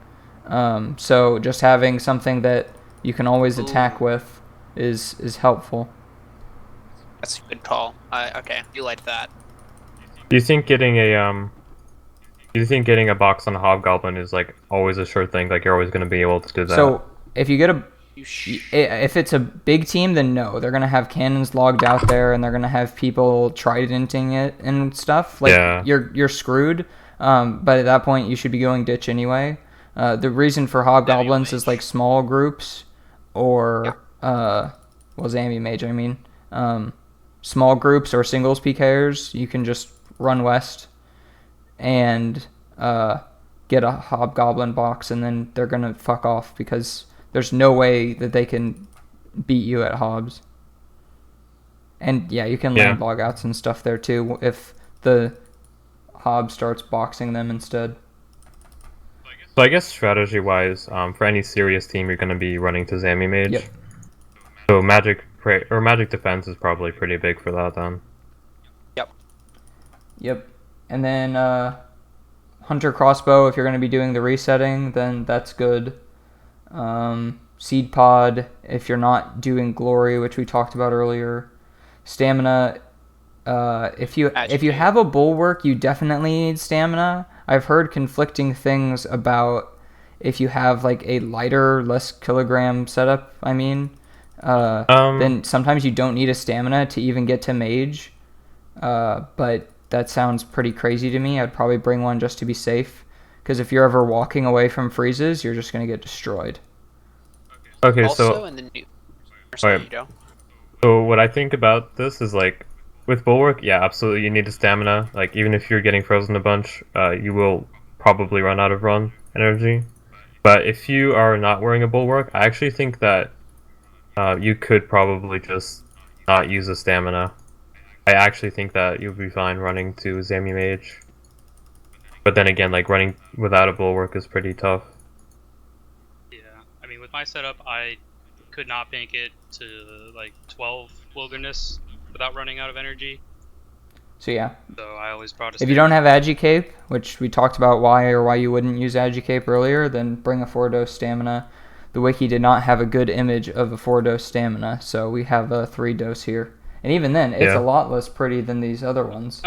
So just having something that you can always attack with is helpful. That's a good call. Okay, you like that. Do you think getting a box on a hobgoblin is like always a sure thing? Like you're always going to be able to do that? So if you get You if it's a big team, then no, they're gonna have cannons logged out there, and they're gonna have people tridenting it and stuff. Like Yeah. you're screwed. But at that point, you should be going ditch anyway. The reason for hobgoblins is like small groups, or Zammy Mage. I mean, small groups or singles PKers. You can just run west and get a hobgoblin box, and then they're gonna fuck off because there's no way that they can beat you at hobs. And yeah, you can land logouts and stuff there too if the hob starts boxing them instead. So I guess strategy-wise, for any serious team, you're going to be running to Zammy Mage. Yep. So magic defense is probably pretty big for that then. Yep. And then hunter crossbow, if you're going to be doing the resetting, then that's good. Seed pod, if you're not doing glory, which we talked about earlier. Stamina, if you have a bulwark, you definitely need stamina. I've heard conflicting things about if you have like a lighter, less kilogram setup. I mean, then sometimes you don't need a stamina to even get to mage. But that sounds pretty crazy to me. I'd probably bring one just to be safe, because if you're ever walking away from freezes, you're just gonna get destroyed. Okay, also so in the new. Sorry, you go. So what I think about this is like with bulwark, yeah, absolutely, you need a stamina. Like even if you're getting frozen a bunch, you will probably run out of run energy. But if you are not wearing a bulwark, I actually think that you could probably just not use a stamina. I actually think that you'll be fine running to Zammy Mage. But then again, like running without a bulwark is pretty tough. Yeah, I mean, with my setup, I could not make it to like 12 wilderness without running out of energy. So yeah, So I always brought a if you don't have Agicape, which we talked about why you wouldn't use Agicape earlier, then bring a 4-dose stamina. The wiki did not have a good image of a 4-dose stamina, so we have a 3-dose here. And even then, it's a lot less pretty than these other ones.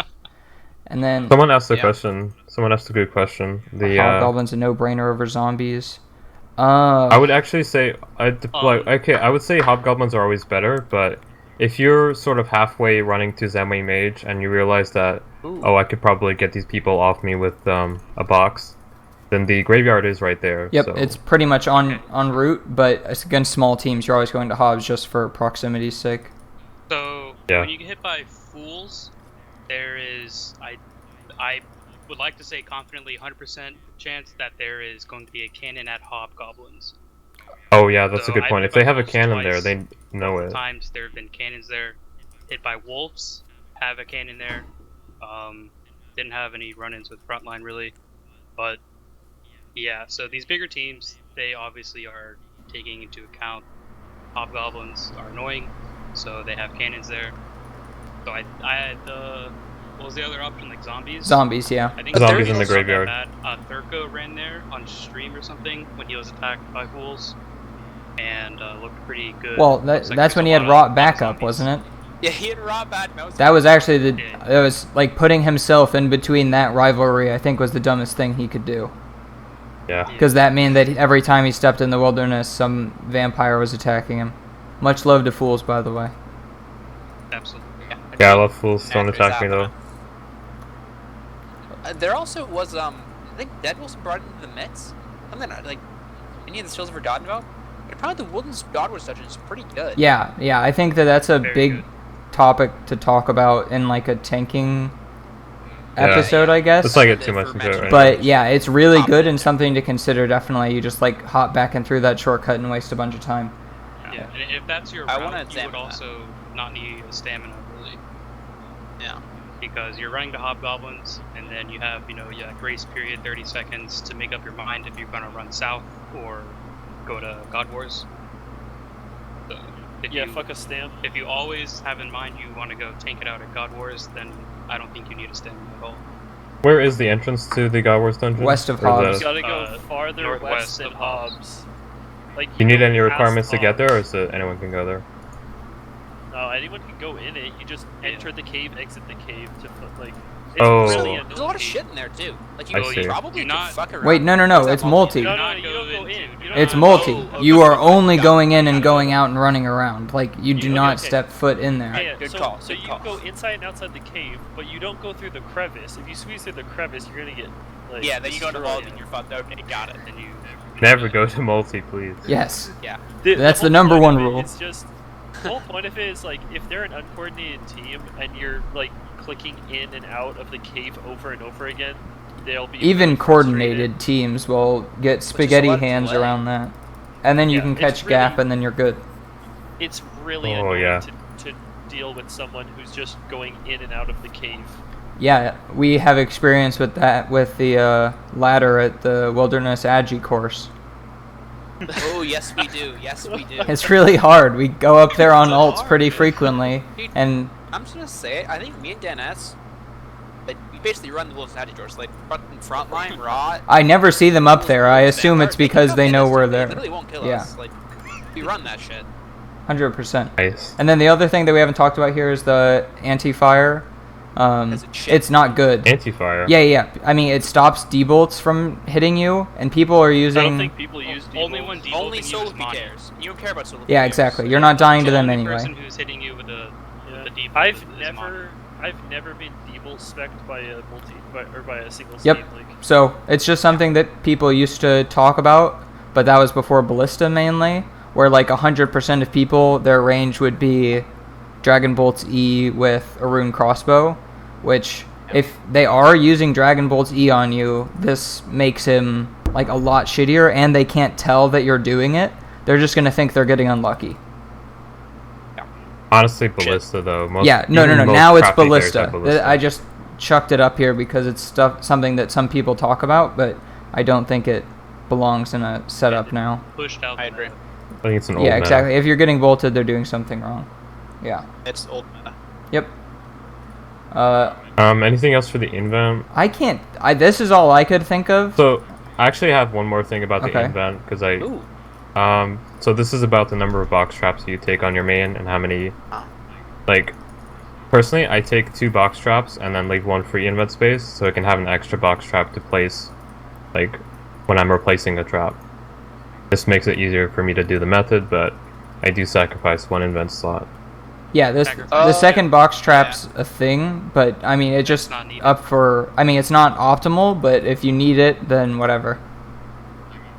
And then someone asked a question. Someone asked a good question. The Hobgoblins a no-brainer over zombies. I would actually say I would say Hobgoblins are always better, but if you're sort of halfway running to Zenway Mage and you realize that I could probably get these people off me with a box, then the graveyard is right there. Yep, so. it's pretty much en route, but against small teams, you're always going to Hobbs just for proximity's sake. So when you get hit by fools, there is I would like to say confidently 100% chance that there is going to be a cannon at Hobgoblins. Oh yeah, that's So a good point. I've If they have a twice, cannon there, they know both it. Times there have been cannons there. Hit by wolves, have a cannon there. Didn't have any run-ins with frontline really, but yeah. So these bigger teams, they obviously are taking into account Hobgoblins are annoying, so they have cannons there. So I had what was the other option, like zombies? Zombies, yeah. I think Zombies in the wasn't that graveyard. bad. Thurko ran there on stream or something when he was attacked by fools, and looked pretty good. Well, Looks like that's there's when a he had lot of Rot backup, zombies. wasn't it? Yeah, he had raw bad mouse. That was actually that was like putting himself in between that rivalry. I think was the dumbest thing he could do. Yeah. Because that meant that every time he stepped in the wilderness, some vampire was attacking him. Much love to fools, by the way. Absolutely. Yeah, I love fools. Don't attack me though. There also was I think Dead Wilson brought into the Mets. Something like any of the skills for Doddenville. But apparently the Wilderness Dodward dungeon is pretty good. Yeah, I think that's a Very big good. topic to talk about in like a tanking episode, I guess. Let's not get too much into it right now. But yeah, it's really good and something to consider. Definitely, you just like hop back and through that shortcut and waste a bunch of time. Yeah, and if that's your I wanna route, you examine would that. also not need a stamina really, Yeah. because you're running to Hobgoblins, and then you have grace period 30 seconds to make up your mind if you're gonna run south or go to God Wars. So Fuck a stamp. if you always have in mind you want to go tank it out at God Wars, then I don't think you need a stamina at all. Where is the entrance to the God Wars dungeon? West of Or the- Hobbs. You gotta go farther northwest west than of Hobbs. Hobbs. Like Do you need go any past requirements to get there, or Hobbs. is it anyone can go there? No, anyone can go in it. You just enter the cave, exit the cave to like. It's Oh. really There's a lot of annoying. shit in there too. Like I you see. probably Do could not- fuck around. Wait, no, What's that it's multi. No, not you go don't go into- in. You don't It's go- multi. oh, You okay. are only Got it. going in and going out and running around. Like you do Okay, not okay. step foot in there. Yeah, Good so, call, So good you call. go inside and outside the cave, but you don't go through the crevice. If you squeeze through the crevice, you're gonna get like. Yeah, then you go to destroyed. Vault and you're fucked. Okay, got it. And you Never go to multi, please. Yes. Yeah. That's the whole number point one of it rule. is just the whole point of it is like if they're an uncoordinated team and you're like clicking in and out of the cave over and over again, they'll be Even really coordinated teams will get spaghetti lot of hands delay. around that. And then you Yeah, can it's catch gap really- and then you're good. It's really Oh, annoying yeah. to deal with someone who's just going in and out of the cave. Yeah, we have experience with that with the ladder at the Wilderness Agi course. Oh yes, we do. Yes, we do. It's really hard. We go up there on It's ults hard, pretty man. frequently, and I'm just gonna say, I think me and Dan S, like, we basically run the Wolves Hatchet doors, like front line, raw. I never see them up there. I assume it's because they know we're They there. literally won't kill Yeah. us. Like, we run that shit. 100%. Nice. And then the other thing that we haven't talked about here is the anti-fire. Is it shit? It's not good. Anti-fire. Yeah. I mean, it stops D-bolts from hitting you, and people are I don't using... think people use only D-bolts. one D-bolt Only and solo use Mani. cares. You don't care about solo Yeah, PKs. exactly. You're not dying to The them only anyway. person who's hitting you with the D-bolt I've is never been D-bolt spec'd by a by a single Yep. team. Like, So it's just something that people used to talk about, but that was before Ballista mainly, where like 100% of people, their range would be Dragon Bolt's E with a rune crossbow, which if they are using Dragon Bolt's E on you, this makes him like a lot shittier, and they can't tell that you're doing it. They're just gonna think they're getting unlucky. Honestly, Ballista though. Most, Yeah, no. even most Now it's crafty players Ballista. have Ballista. I just chucked it up here because it's something that some people talk about, but I don't think it belongs in a setup now. Pushed out. I agree. I think it's an old Yeah, meta. exactly. If you're getting bolted, they're doing something wrong. Yeah. It's old meta. Yep. Anything else for the invent? I can't. This is all I could think of. So, I actually have one more thing about the Okay. invent, because Ooh. so this is about the number of box traps you take on your main, and how many, Ah. like, personally, I take 2 box traps, and then leave 1 free invent space, so I can have an extra box trap to place, like, when I'm replacing a trap. This makes it easier for me to do the method, but I do sacrifice 1 invent slot. Yeah, the Oh, second box trap's a thing, but I mean, it just not needed. up for. I mean, it's not optimal, but if you need it, then whatever.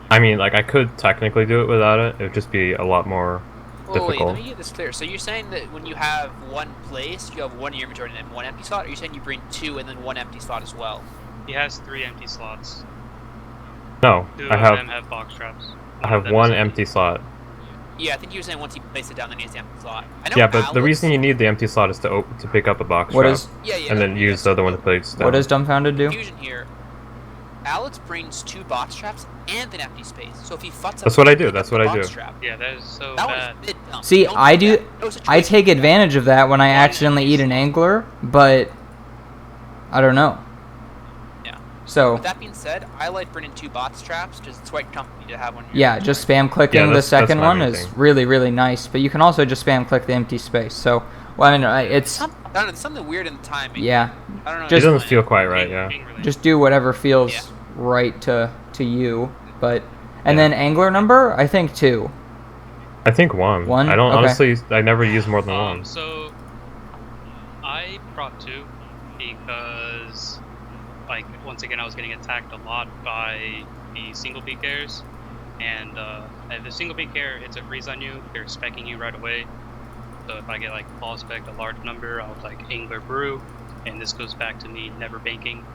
I mean, like, I could technically do it without it, it would just be a lot more Oh, wait, difficult. let me get this clear. So you're saying that when you have 1 place, you have 1 in your inventory and then 1 empty slot, or you're saying you bring 2 and then 1 empty slot as well? He has 3 empty slots. No, 2 I of them have have box traps. I have of them 1 is empty slot. Yeah, I think you were saying once you place it down, then he has the empty slot. I know Yeah, but the Alex- reason you need the empty slot is to pick up a box What trap, is Yeah, yeah. and no, then use the other one to place down. what does dumbfounded do? Confusion here. Alex brings 2 box traps and an empty space. So if he fucks up, That's what I do, pick up that's the what I box do. Trap, Yeah, that is so that bad. was mid dump. See, Don't I do do. that. No situation I take like that. advantage of that when I One accidentally empty eat an slot. angler, but I don't know. Yeah. So With that being said, I like bringing 2 box traps because it's quite comfy to have one. in your yeah, inventory. just spam clicking the that's second my one main is thing. really, really nice. But you can also just spam click the empty space. So, well, I mean, it's I don't know, there's something weird in the timing. yeah. I don't know. It Just- doesn't feel quite right, yeah. Being related. Just do whatever feels Yeah. right to you. But and Yeah. then angler number, I think 2. I think 1. One? I don't Okay. honestly. I never use more than 1. So I brought 2 because, like, once again, I was getting attacked a lot by the single beak airs, and the single beak air hits a freeze on you. They're specking you right away. So if I get like ball spec a large number, I'll like angler brew, and this goes back to me never banking.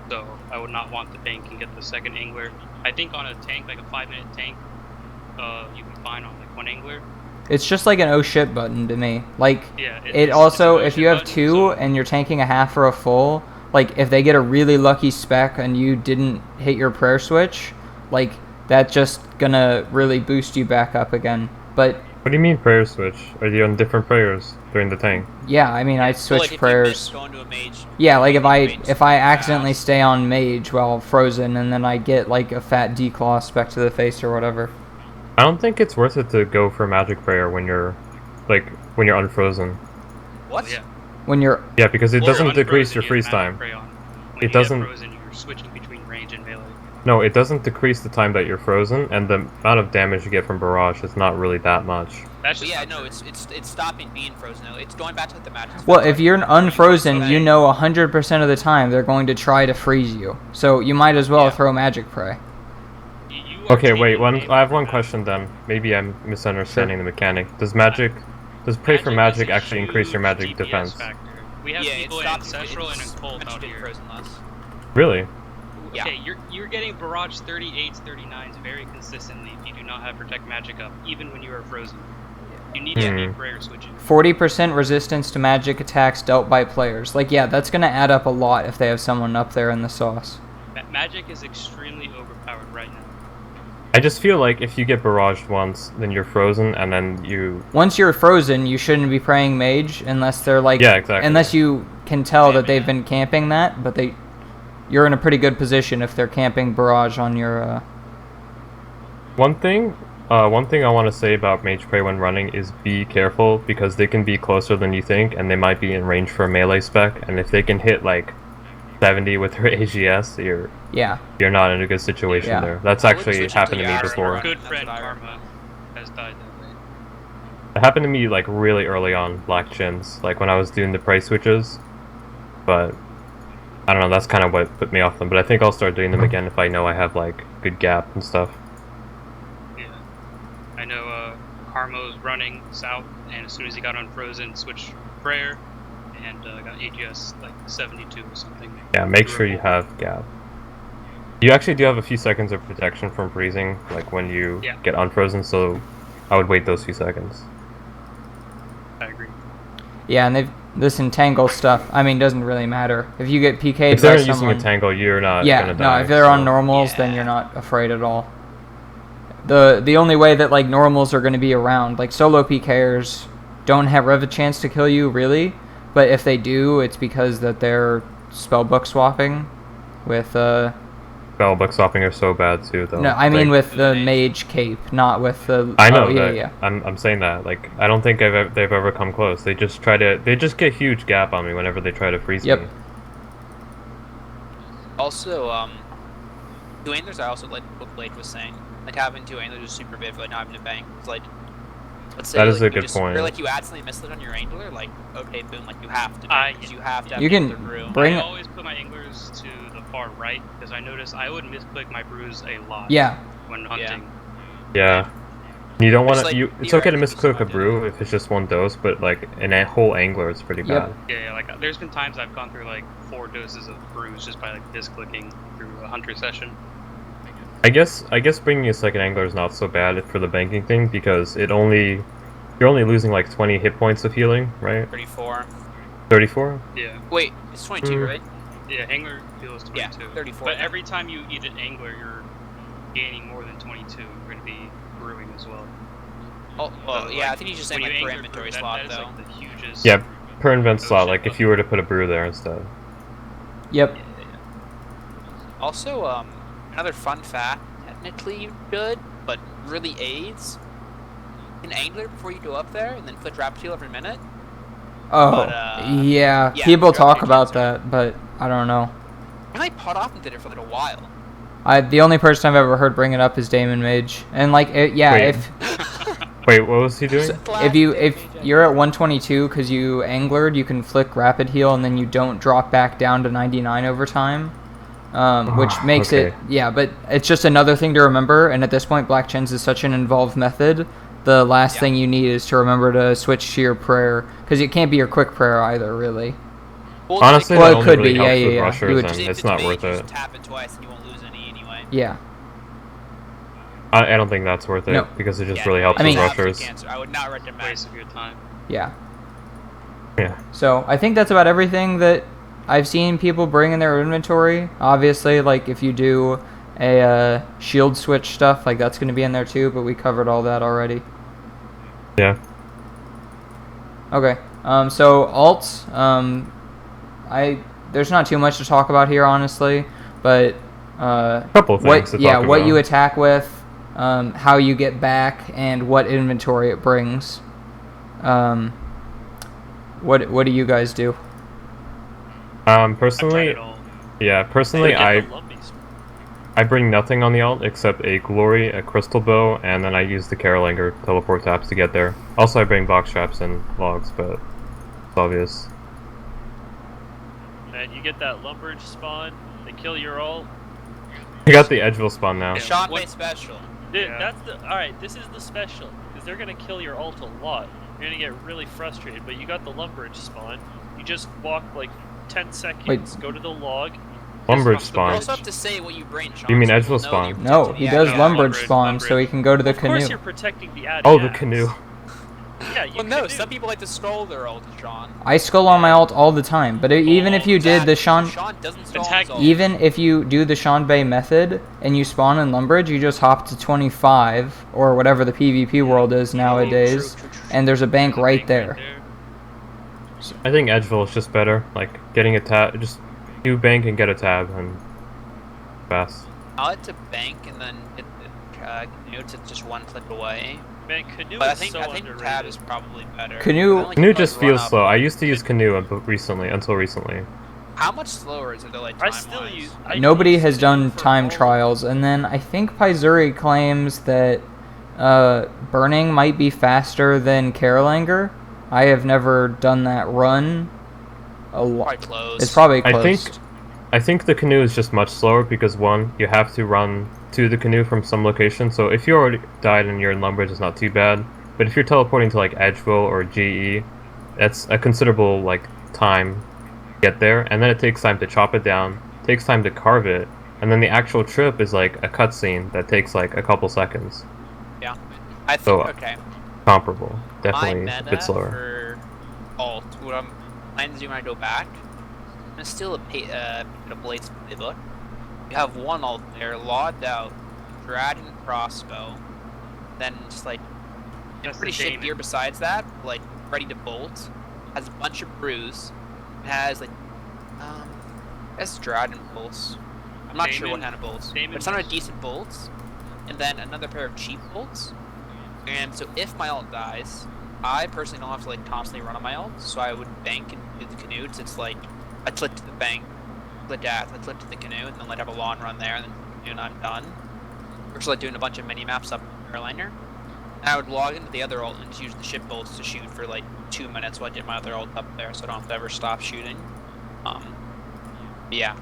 So I would not want to bank and get the second angler. I think on a tank, like a 5-minute tank, you can find on like 1 angler. It's just like an oh shit button to me. Like Yeah. it also, it's a if you have button, 2 so- and you're tanking a half or a full, like if they get a really lucky spec and you didn't hit your prayer switch, like that's just gonna really boost you back up again. But What do you mean prayer switch? Are you on different prayers during the tank? yeah, I mean I So, switch like, if you prayers. miss going to a mage, Yeah, like if I mage accidentally fast. stay on mage while frozen and then I get like a fat declaw spec to the face or whatever. I don't think it's worth it to go for magic prayer when you're unfrozen. What? Yeah. When you're Yeah, because it Or doesn't unfrozen, decrease your you freeze have magic time. spray on. When It you doesn't- get frozen, you're switching between range and melee. No, it doesn't decrease the time that you're frozen, and the amount of damage you get from barrage is not really that much. That's But just yeah, not no, true. it's stopping being frozen. It's going back to like, the magic. well, spec. if you're unfrozen, you Okay. know 100% of the time they're going to try to freeze you. So you might as well Yeah. throw magic prey. You are Okay, wait. taking aim I have for one that. question then. Maybe I'm misunderstanding the mechanic. Does pray for is magic a actually increase your huge magic DPS defense? factor. We have Yeah, it's people in stopping. Ancestral and in it's Cult meant out to get here. frozen less. Really? Yeah. Okay, you're getting barrage 38s, 39s very consistently if you do not have protect magic up, even when you are frozen. You need to be prayer switching. 40% resistance to magic attacks dealt by players. Like, yeah, that's going to add up a lot if they have someone up there in the sauce. Magic is extremely overpowered right now. I just feel like if you get barraged once, then you're frozen, and then you. Once you're frozen, you shouldn't be praying mage unless they're like... Yeah, exactly. Unless you can tell that Spamming they've it. been camping that, but you're in a pretty good position if they're camping barrage on your... One thing I want to say about Mage Prey when running is be careful, because they can be closer than you think, and they might be in range for a melee spec, and if they can hit like 70 with their AGS, Yeah. you're not in a good situation Yeah. there. That's I would actually switch happened to to me Yara. before. Good That's friend what I Karma has died that way. It happened to me like really early on Black Chins, like when I was doing the price switches, but I don't know, that's kind of what put me off them, but I think I'll start doing them again if I know I have like good gap and stuff. Yeah. I know Karmo's running south, and as soon as he got unfrozen, switched prayer, and got AGS like 72 or something. Yeah, make sure you have gap. You actually do have a few seconds of protection from freezing, like when you Yeah. get unfrozen, so I would wait those few seconds. I agree. Yeah, and this entangle stuff, I mean, doesn't really matter. If you get PK'd If they're by using someone... a tangle, you're not Yeah, gonna no, die. if they're on so- normals, then you're not afraid at all. The only way that, like, normals are going to be around, like, solo PKers don't have a chance to kill you, really. But if they do, it's because that they're spellbook swapping with, Spellbook swapping are so bad too, though. No, I mean Like, with the mage cape, not with the... I know oh, yeah, that. yeah. I'm saying that. Like, I don't think they've ever come close. They just get huge gap on me whenever they try to freeze Yep. me. Also, two anglers, I also like what Blade was saying. Like having two anglers is super big for like not having to bank. It's like, let's say That is like, a good just, point. Or like you accidentally missed it on your angler, like okay, boom, like you have to bank because you have to have You the can angler brew. bring- I always put my anglers to the far right because I noticed I would misclick my brews a lot. Yeah. When hunting. Yeah. You don't want Just, to. like, It's okay to theoretically misclick a smart, brew if it's just one dose, but like a whole angler is pretty Yep. bad. Yeah, like there's been times I've gone through like 4 doses of brews just by like misclicking through a hunter session. I guess bringing a second angler is not so bad for the banking thing because you're only losing like 20 hit points of healing, right? 34. 34. Yeah. Wait, it's 22, right? Yeah, angler heals 22. Yeah, 34 But then. every time you eat an angler, you're gaining more than 22. You're going to be brewing as well. Oh, well, So, yeah, I like, think he's just when saying you like per angler inventory brew, slot that is though. like the hugest. Yeah, per invent Oh, slot. shit, Like if okay. you were to put a brew there instead. Yep. Also, another fun fact, technically good, but really aids. An angler before you go up there and then click rapid heal every minute. Oh, But, yeah. yeah, People drop talk your about cancer. that, but I don't know. And I pot off and did it for like a while. The only person I've ever heard bring it up is Damon Mage, and like, yeah, Wait. if Wait, what was he doing? if you're at 122 because you anglered, you can flick rapid heal, and then you don't drop back down to 99 over time, which makes it okay. But it's just another thing to remember. And at this point, Black Chins is such an involved method. The last thing you need is to remember to switch to your prayer, because it can't be your quick prayer either, really. Well, Honestly, Well, that it only could really be, helps yeah, with yeah. rushers, You would and just- if it's not worth mage, it. Just tap it twice and you won't lose any anyway. Yeah. I don't think that's worth it No. because it just Yeah, really helps I mean- with tap and rushers. cancer. I would not recommend. Waste of your time. Yeah. Yeah. So I think that's about everything that I've seen people bring in their inventory. Obviously, like if you do a shield switch stuff, like that's going to be in there too. But we covered all that already. Yeah. Okay. So alts. There's not too much to talk about here, honestly. But Couple of things to talk what about. you attack with, how you get back, and what inventory it brings. What do you guys do? Personally, I've tried it all. yeah, personally, Get the lumpies. I bring nothing on the alt except a glory, a crystal bow, and then I use the Carolanger teleport taps to get there. Also, I bring box traps and logs, but it's obvious. And you get that lumberage spawn, they kill your ult. I got the Edgeville spawn now. Yeah. Shawnbay What- special. Dude, Yeah. that's the alright, this is the special. Because they're gonna kill your ult a lot. You're gonna get really frustrated, but you got the lumberage spawn. You just walk like 10 seconds, Wait. go to the log. Lumberage Just You spawn. also have to say what you bring, Sean. You mean so Edgeville people know spawn? you No, protected he the does ad- lumberage lumberage, spawn, so he can go to the Of course canoe. you're protecting the ad. Oh, the canoe. Yeah, you Well, no, canoe. some people like to scroll their ult, Sean. I skull on my alt all the time, but even if you did the Sean, Sean doesn't scroll Attack his ult. even if you do the Shawnbay method and you spawn in Lumbridge, you just hop to 25 or whatever the PvP world is nowadays, True. and there's a bank right there. I think Edgeville is just better. Like getting a tab, just do bank and get a tab and fast. I like to bank and then hit the canoe to just one click away. Man, canoe But I is think so I think underrated. tab is probably better. Canoe- I only Canoe can, just like, run feels up. slow. I used to use canoe until recently. How much slower is it? Like I time still wise? use. I Nobody use has canoe done for time all- trials, and then I think Paizuri claims that burning might be faster than Carolanger. I have never done that run. A lot. Quite close. It's probably close. I think the canoe is just much slower because one, you have to run to the canoe from some location. So if you already died and you're in Lumbridge, it's not too bad. But if you're teleporting to like Edgeville or GE, that's a considerable like time to get there, and then it takes time to chop it down, takes time to carve it, and then the actual trip is like a cutscene that takes like a couple seconds. Yeah. I think So, okay. Comparable, My definitely a meta bit slower. for alt, what I'm planning to do when I go back, I'm gonna steal a Blade's playbook. You have one alt there, logged out, dragon crossbow, then just like That's pretty the shit Damon. gear besides that, like ready to bolt. Has a bunch of brews. Has like has dragon bolts. I'm not sure what Damon- kind of bolts, but Damon it's not a has- decent bolts. And then another pair of cheap bolts. And so if my alt dies, I personally don't have to like constantly run on my alt, so I would bank and do the canoe. It's like I click to the bank, click death, I click to the canoe, and then like have a long run there, and then canoe, and I'm done. Or just like doing a bunch of mini maps up in Airliner. And I would log into the other alt and just use the ship bolts to shoot for like 2 minutes while I get my other alt up there, so I don't have to ever stop shooting. Yeah.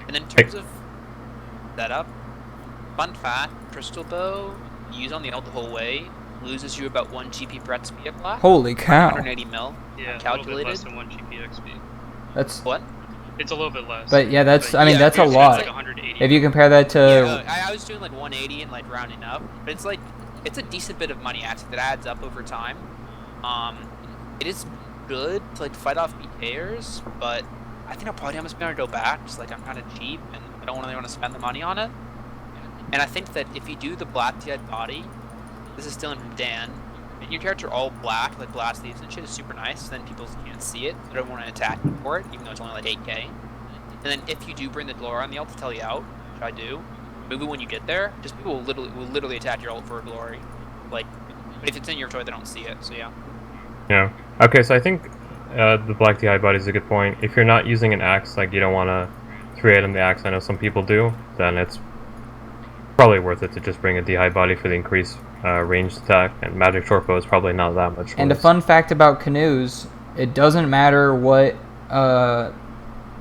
And then in terms of setup, fun fact: crystal bow, use on the alt the whole way, loses you about 1 GP per XP at black. Holy cow. 180 mil. Yeah, calculated. a little bit less than 1 GP XP. That's. What? It's a little bit less. But yeah, that's. I mean, yeah, that's a it's lot. Like 180. If you compare that to. Yeah, I was doing like 180 and like rounding up, but it's like it's a decent bit of money actually that adds up over time. It is good to like fight off BKers, but I think I'll probably almost be able to go back. Just like I'm kind of cheap and I don't really want to spend the money on it. And I think that if you do the black dead body, this is still from Dan. And your character all black, like glass leaves and shit, is super nice. Then people can't see it. They don't want to attack you for it, even though it's only like 8k. And then if you do bring the glory on the ult to tell you out, which I do, move it when you get there. Just people will literally attack your ult for a glory. Like, but if it's in your toy, they don't see it. So yeah. Yeah. Okay, so I think the black DI body is a good point. If you're not using an axe, like you don't want to 3-item the axe, I know some people do, then it's probably worth it to just bring a DI body for the increased ranged attack, and magic short bow is probably not that much worse. And a fun fact about canoes, it doesn't matter what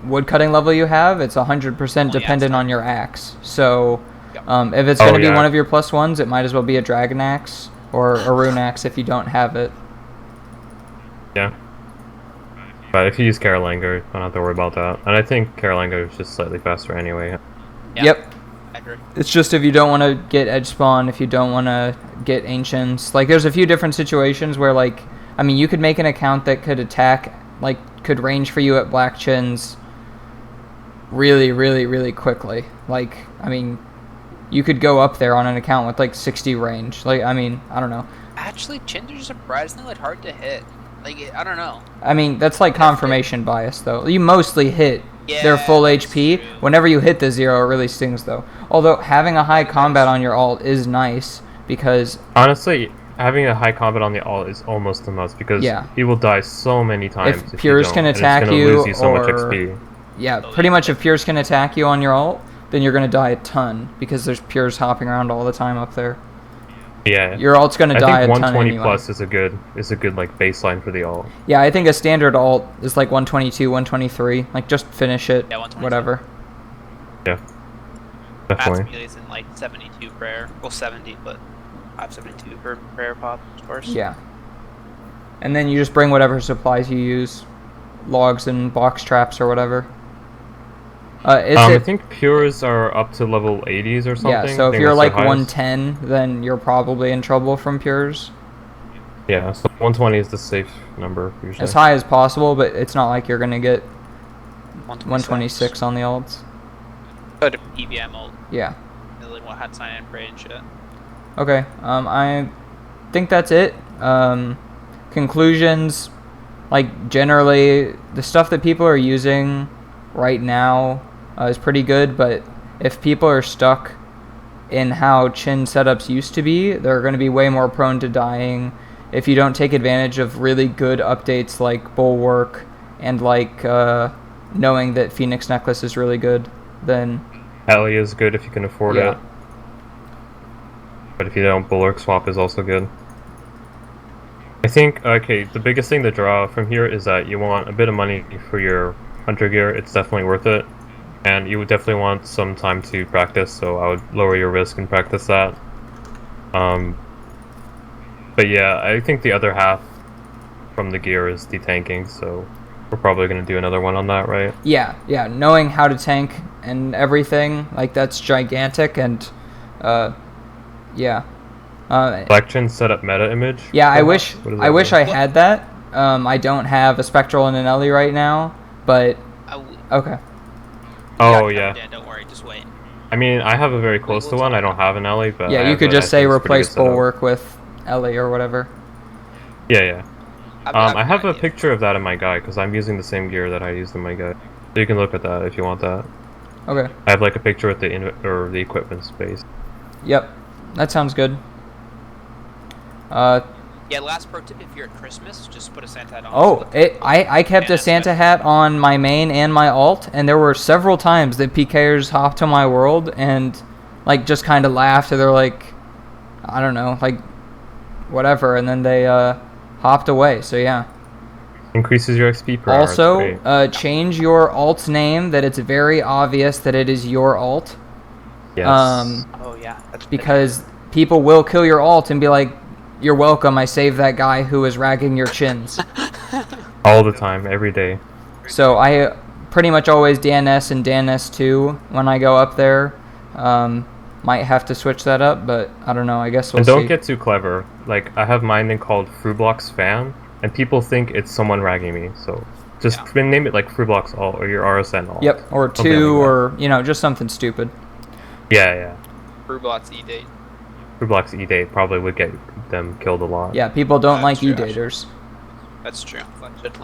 woodcutting level you have, it's 100% dependent on your axe. So if it's going to be one of your +1s, it might as well be a dragon axe or a rune axe if you don't have it. Yeah. But if you use Karolanger, you don't have to worry about that. And I think Karolanger is just slightly faster anyway. Yeah, Yep. I agree. It's just if you don't want to get edge spawn, if you don't want to get ancients. Like, there's a few different situations where, like, I mean, you could make an account that could attack, like, could range for you at black chins really, really, really quickly. Like, I mean, you could go up there on an account with, like, 60 range. Like, I mean, I don't know. Actually, chins are surprisingly like hard to hit. Like, I don't know. I mean, that's like confirmation bias, though. You mostly hit Yeah, their full that's HP. true. Whenever you hit the 0, it really stings, though. Although, having a high combat on your alt is nice, because... Honestly, having a high combat on the alt is almost a must, because he will die so many times if Pures you can don't, attack and it's you, gonna lose you so much or... XP. Yeah, pretty much if Pures can attack you on your alt, then you're going to die a ton, because there's Pures hopping around all the time up there. Yeah. Your alt's going to die a I think ton 120 anyway. plus is a good like baseline for the alt. Yeah, I think a standard alt is like 122, 123. Like, just finish it, Yeah, 122. whatever. Yeah. Matt's Definitely. melee's in like 72 prayer. Well, 70, but I have 72 per prayer pop, of course. Yeah. And then you just bring whatever supplies you use. Logs and box traps or whatever. I think pures are up to level 80s or something. Yeah, so I if think you're that's like their highest. 110, then you're probably in trouble from pures. Yeah, so 120 is the safe number usually. As high as possible, but it's not like you're going to get 126 on the alts. But EVM ult. Yeah. Really had sign and pray and shit. Okay, I think that's it. Conclusions, like, generally, the stuff that people are using right now is pretty good, but if people are stuck in how chin setups used to be, they're going to be way more prone to dying if you don't take advantage of really good updates like Bulwark and like knowing that Phoenix Necklace is really good. Then Alley is good if you can afford it. But if you don't, Bulwark Swap is also good. I think, okay, the biggest thing to draw from here is that you want a bit of money for your hunter gear. It's definitely worth it. And you would definitely want some time to practice, so I would lower your risk and practice that. But yeah, I think the other half from the gear is detanking, so we're probably going to do another one on that, right? Yeah, knowing how to tank and everything, like, that's gigantic, and Black Chin set up meta image. Yeah, I wish I had that, I don't have a Spectral and an Ellie right now, but okay. Oh yeah. Yeah, don't worry, just wait. I mean, I have a very close to one. I don't have an Ellie, but Yeah, you could just say replace Bulwark with Ellie or whatever. Yeah. I have a picture of that in my guide because I'm using the same gear that I used in my guide. So you can look at that if you want that. Okay. I have like a picture with the equipment space. Yep, that sounds good. Yeah, last pro tip, if you're at Christmas, just put a Santa hat on. Oh, I kept a Santa hat on my main and my alt, and there were several times that PKers hopped to my world and, like, just kind of laughed, or they're like, I don't know, like, whatever, and then they hopped away, so yeah. Increases your XP per hour. Also, change your alt's name, that it's very obvious that it is your alt. Yes. Oh, yeah. That's because people will kill your alt and be like, you're welcome, I saved that guy who was ragging your chins. All the time, every day. So I pretty much always DNS and DNS2 when I go up there. Might have to switch that up, but I don't know, I guess we'll see. And don't get too clever. Like, I have mine called Frublox fan, and people think it's someone ragging me, so just name it like Frublox alt or your RSN alt. Yep, or 2, or, you know, just something stupid. Yeah. Frublox E-date. Frublox E-date probably would get them killed a lot. Yeah, people don't like E-daters. That's true. Legit.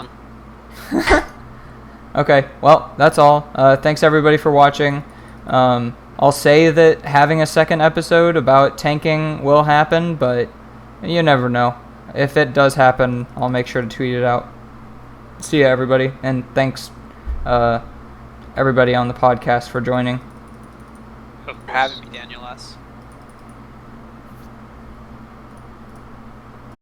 Okay, well, that's all. Thanks everybody for watching. I'll say that having a second episode about tanking will happen, but you never know. If it does happen, I'll make sure to tweet it out. See ya, everybody, and thanks everybody on the podcast for joining. For having me, Daniel S.